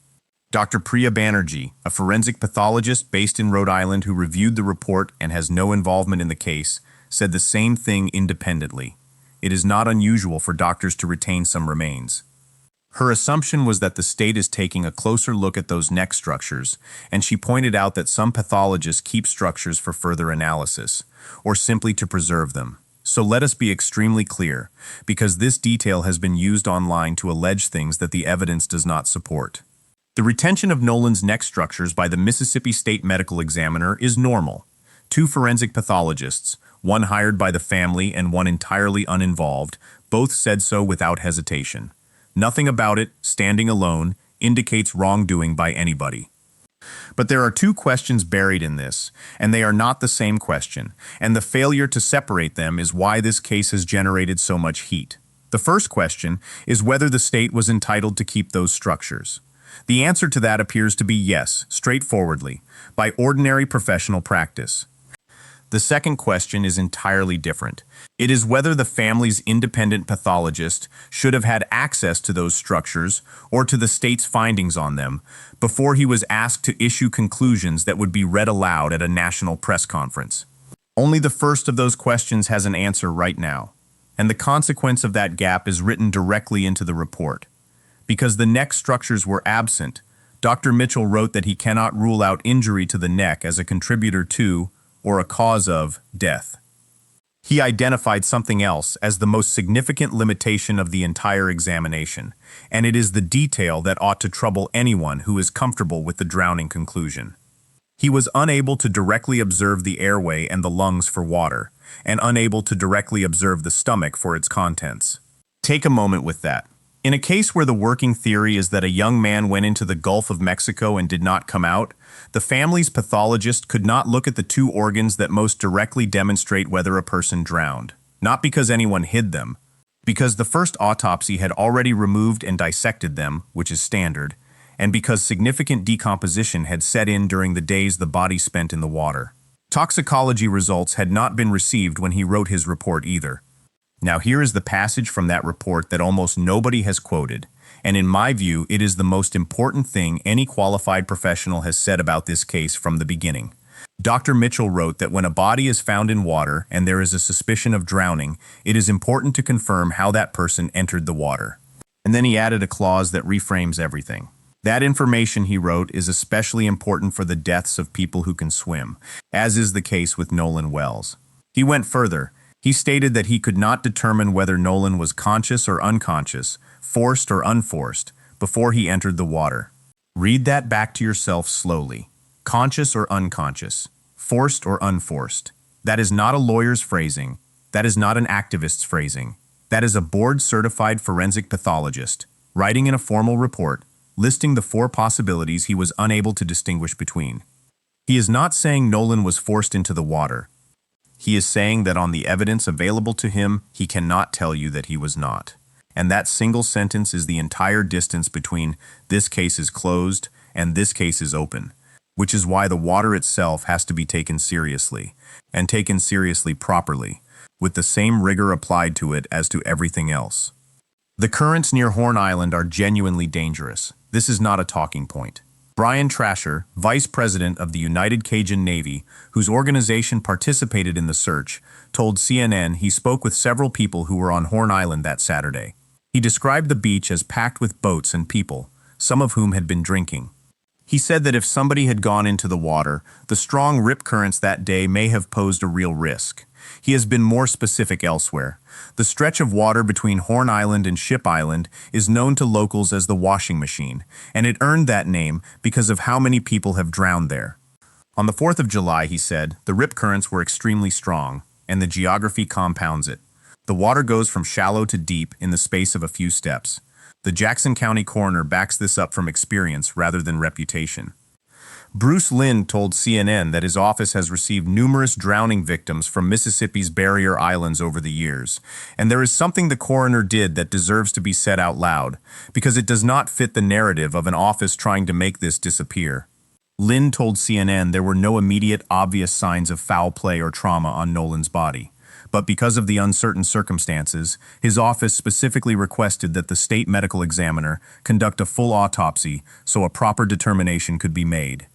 Dr. Priya Banerjee, a forensic pathologist based in Rhode Island who reviewed the report and has no involvement in the case, said the same thing independently. It is not unusual for doctors to retain some remains. Her assumption was that the state is taking a closer look at those neck structures, and she pointed out that some pathologists keep structures for further analysis, or simply to preserve them. So let us be extremely clear, because this detail has been used online to allege things that the evidence does not support. The retention of Nolan's neck structures by the Mississippi State Medical Examiner is normal. 2 forensic pathologists, one hired by the family and one entirely uninvolved, both said so without hesitation. Nothing about it, standing alone, indicates wrongdoing by anybody. But there are 2 questions buried in this, and they are not the same question, and the failure to separate them is why this case has generated so much heat. The first question is whether the state was entitled to keep those structures. The answer to that appears to be yes, straightforwardly, by ordinary professional practice. The second question is entirely different. It is whether the family's independent pathologist should have had access to those structures or to the state's findings on them before he was asked to issue conclusions that would be read aloud at a national press conference. Only the first of those questions has an answer right now, and the consequence of that gap is written directly into the report. Because the neck structures were absent, Dr. Mitchell wrote that he cannot rule out injury to the neck as a contributor to or a cause of death. He identified something else as the most significant limitation of the entire examination, and it is the detail that ought to trouble anyone who is comfortable with the drowning conclusion. He was unable to directly observe the airway and the lungs for water, and unable to directly observe the stomach for its contents. Take a moment with that. In a case where the working theory is that a young man went into the Gulf of Mexico and did not come out, the family's pathologist could not look at the 2 organs that most directly demonstrate whether a person drowned. Not because anyone hid them, because the first autopsy had already removed and dissected them, which is standard, and because significant decomposition had set in during the days the body spent in the water. Toxicology results had not been received when he wrote his report either. Now here is the passage from that report that almost nobody has quoted, and in my view it is the most important thing any qualified professional has said about this case from the beginning. Dr. Mitchell wrote that when a body is found in water and there is a suspicion of drowning, it is important to confirm how that person entered the water. And then he added a clause that reframes everything. That information, he wrote, is especially important for the deaths of people who can swim, as is the case with Nolan Wells. He went further. He stated that he could not determine whether Nolan was conscious or unconscious, forced or unforced, before he entered the water. Read that back to yourself slowly. Conscious or unconscious, forced or unforced. That is not a lawyer's phrasing. That is not an activist's phrasing. That is a board-certified forensic pathologist, writing in a formal report, listing the 4 possibilities he was unable to distinguish between. He is not saying Nolan was forced into the water. He is saying that on the evidence available to him, he cannot tell you that he was not. And that single sentence is the entire distance between this case is closed and this case is open, which is why the water itself has to be taken seriously, and taken seriously properly, with the same rigor applied to it as to everything else. The currents near Horn Island are genuinely dangerous. This is not a talking point. Brian Trasher, vice president of the United Cajun Navy, whose organization participated in the search, told CNN he spoke with several people who were on Horn Island that Saturday. He described the beach as packed with boats and people, some of whom had been drinking. He said that if somebody had gone into the water, the strong rip currents that day may have posed a real risk. He has been more specific elsewhere. The stretch of water between Horn Island and Ship Island is known to locals as the washing machine, and it earned that name because of how many people have drowned there. On the 4th of July, he said, the rip currents were extremely strong, and the geography compounds it. The water goes from shallow to deep in the space of a few steps. The Jackson County coroner backs this up from experience rather than reputation. Bruce Lynn told CNN that his office has received numerous drowning victims from Mississippi's barrier islands over the years, and there is something the coroner did that deserves to be said out loud, because it does not fit the narrative of an office trying to make this disappear. Lynn told CNN there were no immediate obvious signs of foul play or trauma on Nolan's body, but because of the uncertain circumstances, his office specifically requested that the state medical examiner conduct a full autopsy so a proper determination could be made.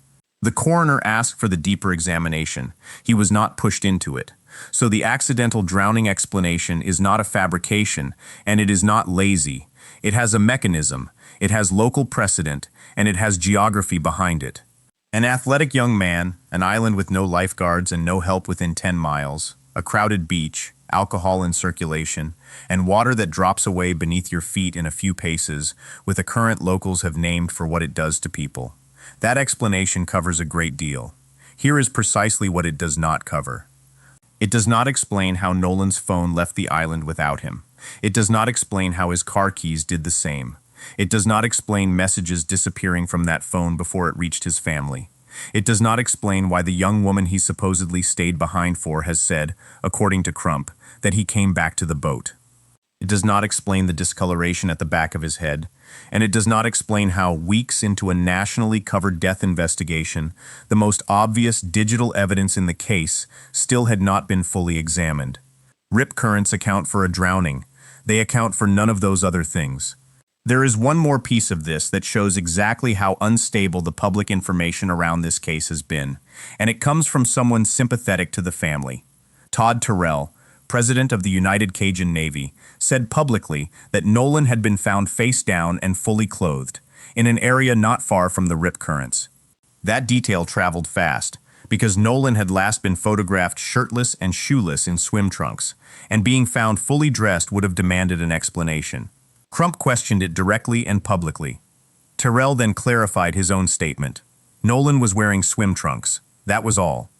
The coroner asked for the deeper examination. He was not pushed into it. So the accidental drowning explanation is not a fabrication, and it is not lazy. It has a mechanism, it has local precedent, and it has geography behind it. An athletic young man, an island with no lifeguards and no help within 10 miles, a crowded beach, alcohol in circulation, and water that drops away beneath your feet in a few paces, with a current locals have named for what it does to people. That explanation covers a great deal. Here is precisely what it does not cover. It does not explain how Nolan's phone left the island without him. It does not explain how his car keys did the same. It does not explain messages disappearing from that phone before it reached his family. It does not explain why the young woman he supposedly stayed behind for has said, according to Crump, that he came back to the boat. It does not explain the discoloration at the back of his head, and it does not explain how, weeks into a nationally covered death investigation, the most obvious digital evidence in the case still had not been fully examined. Rip currents account for a drowning. They account for none of those other things. There is one more piece of this that shows exactly how unstable the public information around this case has been, and it comes from someone sympathetic to the family. Todd Terrell, president of the United Cajun Navy, said publicly that Nolan had been found face down and fully clothed, in an area not far from the rip currents. That detail traveled fast, because Nolan had last been photographed shirtless and shoeless in swim trunks, and being found fully dressed would have demanded an explanation. Crump questioned it directly and publicly. Terrell then clarified his own statement. Nolan was wearing swim trunks. That was all.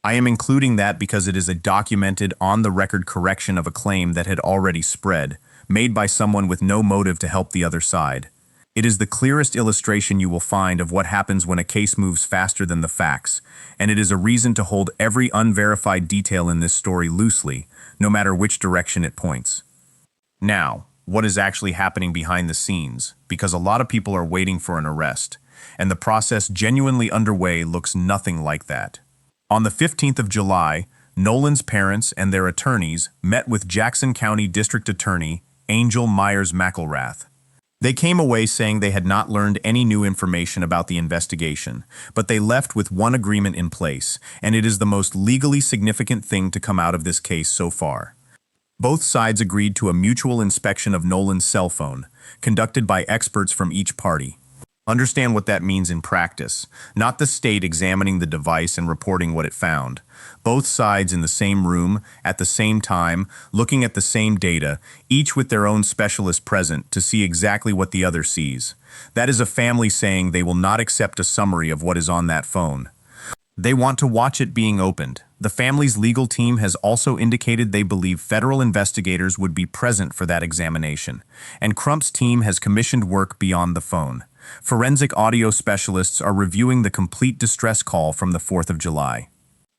I am including that because it is a documented, on-the-record correction of a claim that had already spread, made by someone with no motive to help the other side. It is the clearest illustration you will find of what happens when a case moves faster than the facts, and it is a reason to hold every unverified detail in this story loosely, no matter which direction it points. Now, what is actually happening behind the scenes, because a lot of people are waiting for an arrest, and the process genuinely underway looks nothing like that. On the 15th of July, Nolan's parents and their attorneys met with Jackson County District Attorney Angel Myers-McElrath. They came away saying they had not learned any new information about the investigation, but they left with one agreement in place, and it is the most legally significant thing to come out of this case so far. Both sides agreed to a mutual inspection of Nolan's cell phone, conducted by experts from each party. Understand what that means in practice, not the state examining the device and reporting what it found. Both sides in the same room, at the same time, looking at the same data, each with their own specialist present to see exactly what the other sees. That is a family saying they will not accept a summary of what is on that phone. They want to watch it being opened. The family's legal team has also indicated they believe federal investigators would be present for that examination, and Crump's team has commissioned work beyond the phone. Forensic audio specialists are reviewing the complete distress call from the 4th of July.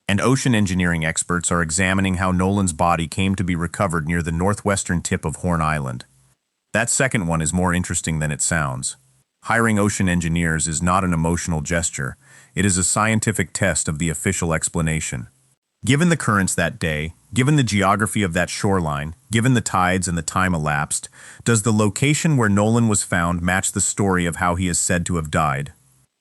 And ocean engineering experts are examining how Nolan's body came to be recovered near the northwestern tip of Horn Island. That second one is more interesting than it sounds. Hiring ocean engineers is not an emotional gesture. It is a scientific test of the official explanation. Given the currents that day, given the geography of that shoreline, given the tides and the time elapsed, does the location where Nolan was found match the story of how he is said to have died?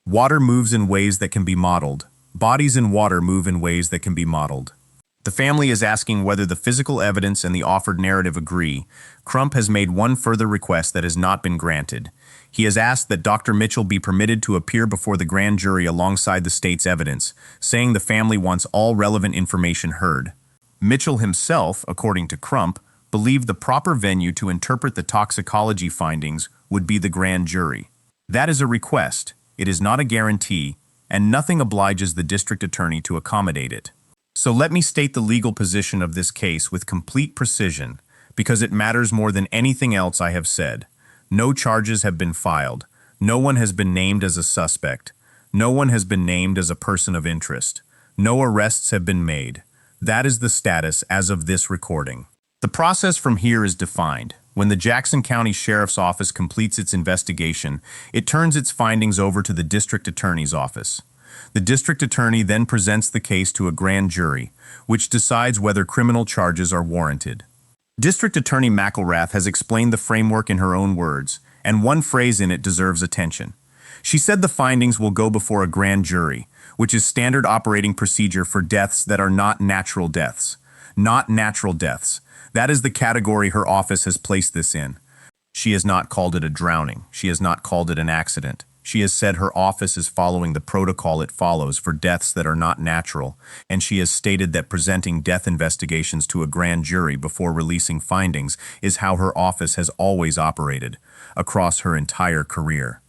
Water moves in ways that can be modeled. Bodies in water move in ways that can be modeled. The family is asking whether the physical evidence and the offered narrative agree. Crump has made one further request that has not been granted. He has asked that Dr. Mitchell be permitted to appear before the grand jury alongside the state's evidence, saying the family wants all relevant information heard. Mitchell himself, according to Crump, believed the proper venue to interpret the toxicology findings would be the grand jury. That is a request. It is not a guarantee, and nothing obliges the district attorney to accommodate it. So let me state the legal position of this case with complete precision, because it matters more than anything else I have said. No charges have been filed. No one has been named as a suspect. No one has been named as a person of interest. No arrests have been made. That is the status as of this recording. The process from here is defined. When the Jackson County Sheriff's Office completes its investigation, it turns its findings over to the district attorney's office. The district attorney then presents the case to a grand jury, which decides whether criminal charges are warranted. District Attorney McElrath has explained the framework in her own words, and one phrase in it deserves attention. She said the findings will go before a grand jury, which is standard operating procedure for deaths that are not natural deaths. Not natural deaths. That is the category her office has placed this in. She has not called it a drowning. She has not called it an accident. She has said her office is following the protocol it follows for deaths that are not natural, and she has stated that presenting death investigations to a grand jury before releasing findings is how her office has always operated, across her entire career.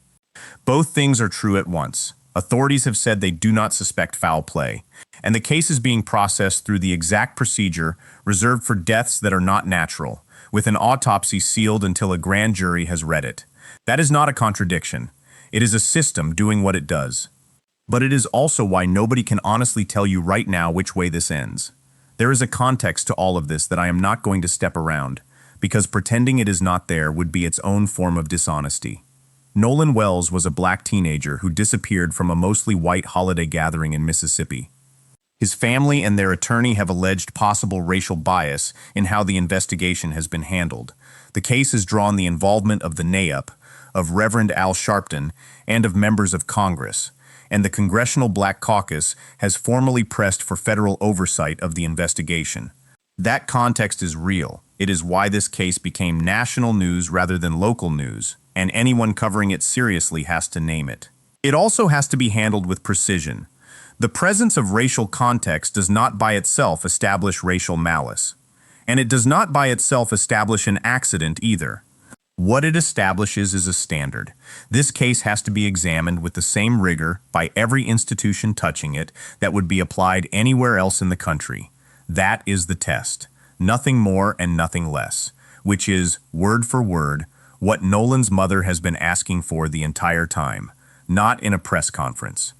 Both things are true at once. Authorities have said they do not suspect foul play, and the case is being processed through the exact procedure reserved for deaths that are not natural, with an autopsy sealed until a grand jury has read it. That is not a contradiction. It is a system doing what it does. But it is also why nobody can honestly tell you right now which way this ends. There is a context to all of this that I am not going to step around, because pretending it is not there would be its own form of dishonesty. Nolan Wells was a black teenager who disappeared from a mostly white holiday gathering in Mississippi. His family and their attorney have alleged possible racial bias in how the investigation has been handled. The case has drawn the involvement of the NAIP, of Reverend Al Sharpton, and of members of Congress, and the Congressional Black Caucus has formally pressed for federal oversight of the investigation. That context is real. It is why this case became national news rather than local news, and anyone covering it seriously has to name it. It also has to be handled with precision. The presence of racial context does not by itself establish racial malice, and it does not by itself establish an accident either. What it establishes is a standard. This case has to be examined with the same rigor by every institution touching it that would be applied anywhere else in the country. That is the test. Nothing more and nothing less, which is, word for word, what Nolan's mother has been asking for the entire time, not in a press conference.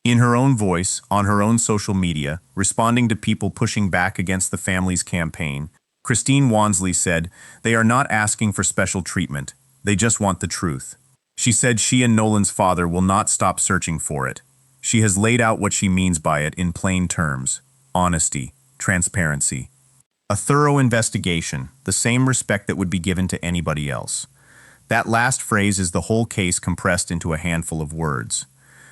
In her own voice, on her own social media, responding to people pushing back against the family's campaign, Christine Wansley said, "They are not asking for special treatment. They just want the truth." She said she and Nolan's father will not stop searching for it. She has laid out what she means by it in plain terms: honesty, transparency, a thorough investigation, the same respect that would be given to anybody else. That last phrase is the whole case compressed into a handful of words.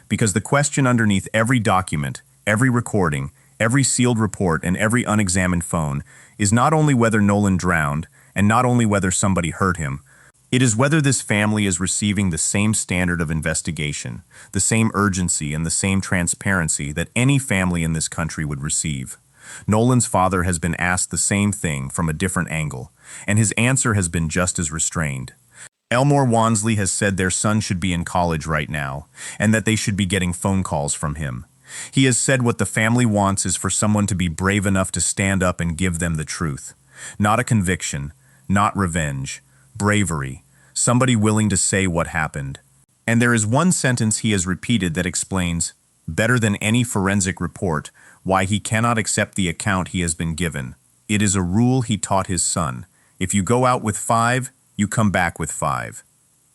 Because the question underneath every document, every recording, every sealed report, and every unexamined phone is not only whether Nolan drowned, and not only whether somebody hurt him, it is whether this family is receiving the same standard of investigation, the same urgency, and the same transparency that any family in this country would receive. Nolan's father has been asked the same thing from a different angle, and his answer has been just as restrained. Elmore Wansley has said their son should be in college right now, and that they should be getting phone calls from him. He has said what the family wants is for someone to be brave enough to stand up and give them the truth. Not a conviction, not revenge, bravery, somebody willing to say what happened. And there is one sentence he has repeated that explains, better than any forensic report, why he cannot accept the account he has been given. It is a rule he taught his son. If you go out with 5, you come back with 5.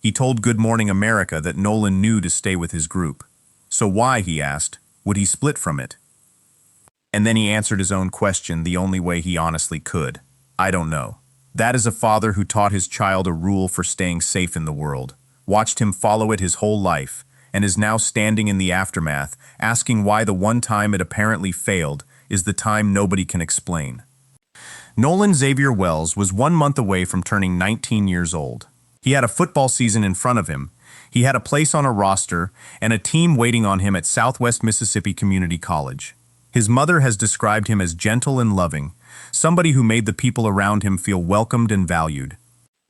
He told Good Morning America that Nolan knew to stay with his group. So why, he asked, would he split from it? And then he answered his own question the only way he honestly could. I don't know. That is a father who taught his child a rule for staying safe in the world, watched him follow it his whole life, and is now standing in the aftermath, asking why the one time it apparently failed is the time nobody can explain. Nolan Xavier Wells was 1 month away from turning 19 years old. He had a football season in front of him. He had a place on a roster and a team waiting on him at Southwest Mississippi Community College. His mother has described him as gentle and loving, somebody who made the people around him feel welcomed and valued.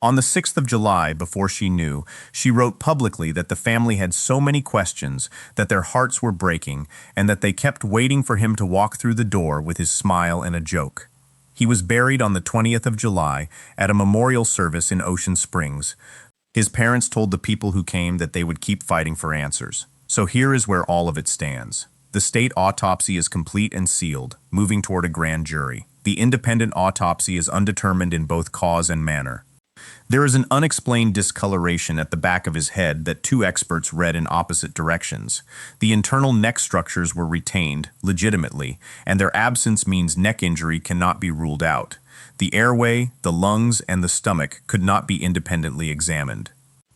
On the 6th of July, before she knew, she wrote publicly that the family had so many questions, that their hearts were breaking, and that they kept waiting for him to walk through the door with his smile and a joke. He was buried on the 20th of July at a memorial service in Ocean Springs. His parents told the people who came that they would keep fighting for answers. So here is where all of it stands. The state autopsy is complete and sealed, moving toward a grand jury. The independent autopsy is undetermined in both cause and manner. There is an unexplained discoloration at the back of his head that 2 experts read in opposite directions. The internal neck structures were retained, legitimately, and their absence means neck injury cannot be ruled out. The airway, the lungs, and the stomach could not be independently examined.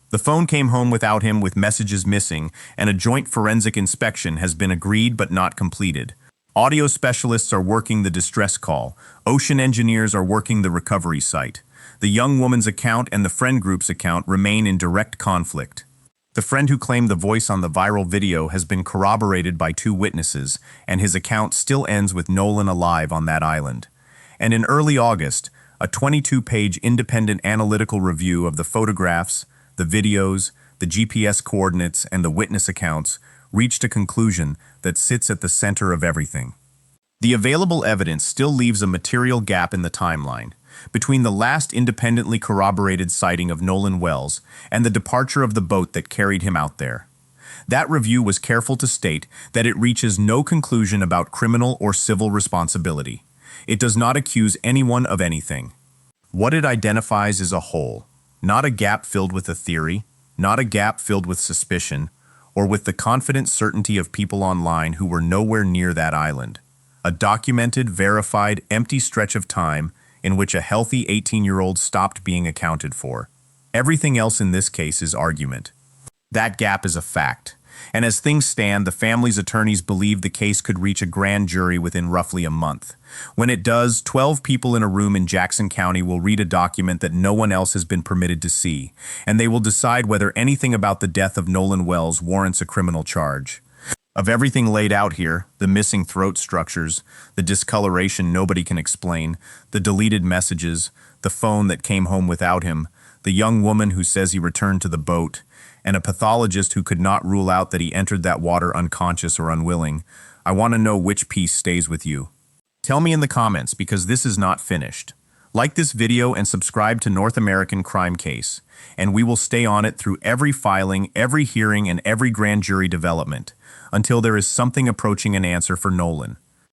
The phone came home without him with messages missing, and a joint forensic inspection has been agreed but not completed. Audio specialists are working the distress call. Ocean engineers are working the recovery site. The young woman's account and the friend group's account remain in direct conflict. The friend who claimed the voice on the viral video has been corroborated by 2 witnesses, and his account still ends with Nolan alive on that island. And in early August, a 22-page independent analytical review of the photographs, the videos, the GPS coordinates, and the witness accounts reached a conclusion that sits at the center of everything. The available evidence still leaves a material gap in the timeline between the last independently corroborated sighting of Nolan Wells and the departure of the boat that carried him out there. That review was careful to state that it reaches no conclusion about criminal or civil responsibility. It does not accuse anyone of anything. What it identifies is a whole, not a gap filled with a theory, not a gap filled with suspicion, or with the confident certainty of people online who were nowhere near that island. A documented, verified, empty stretch of time in which a healthy 18-year-old stopped being accounted for. Everything else in this case is argument. That gap is a fact. And as things stand, the family's attorneys believe the case could reach a grand jury within roughly a month. When it does, 12 people in a room in Jackson County will read a document that no one else has been permitted to see, and they will decide whether anything about the death of Nolan Wells warrants a criminal charge. Of everything laid out here, the missing throat structures, the discoloration nobody can explain, the deleted messages, the phone that came home without him, the young woman who says he returned to the boat, and a pathologist who could not rule out that he entered that water unconscious or unwilling, I want to know which piece stays with you. Tell me in the comments, because this is not finished. Like this video and subscribe to North American Crime Case, and we will stay on it through every filing, every hearing, and every grand jury development, until there is something approaching an answer for Nolan.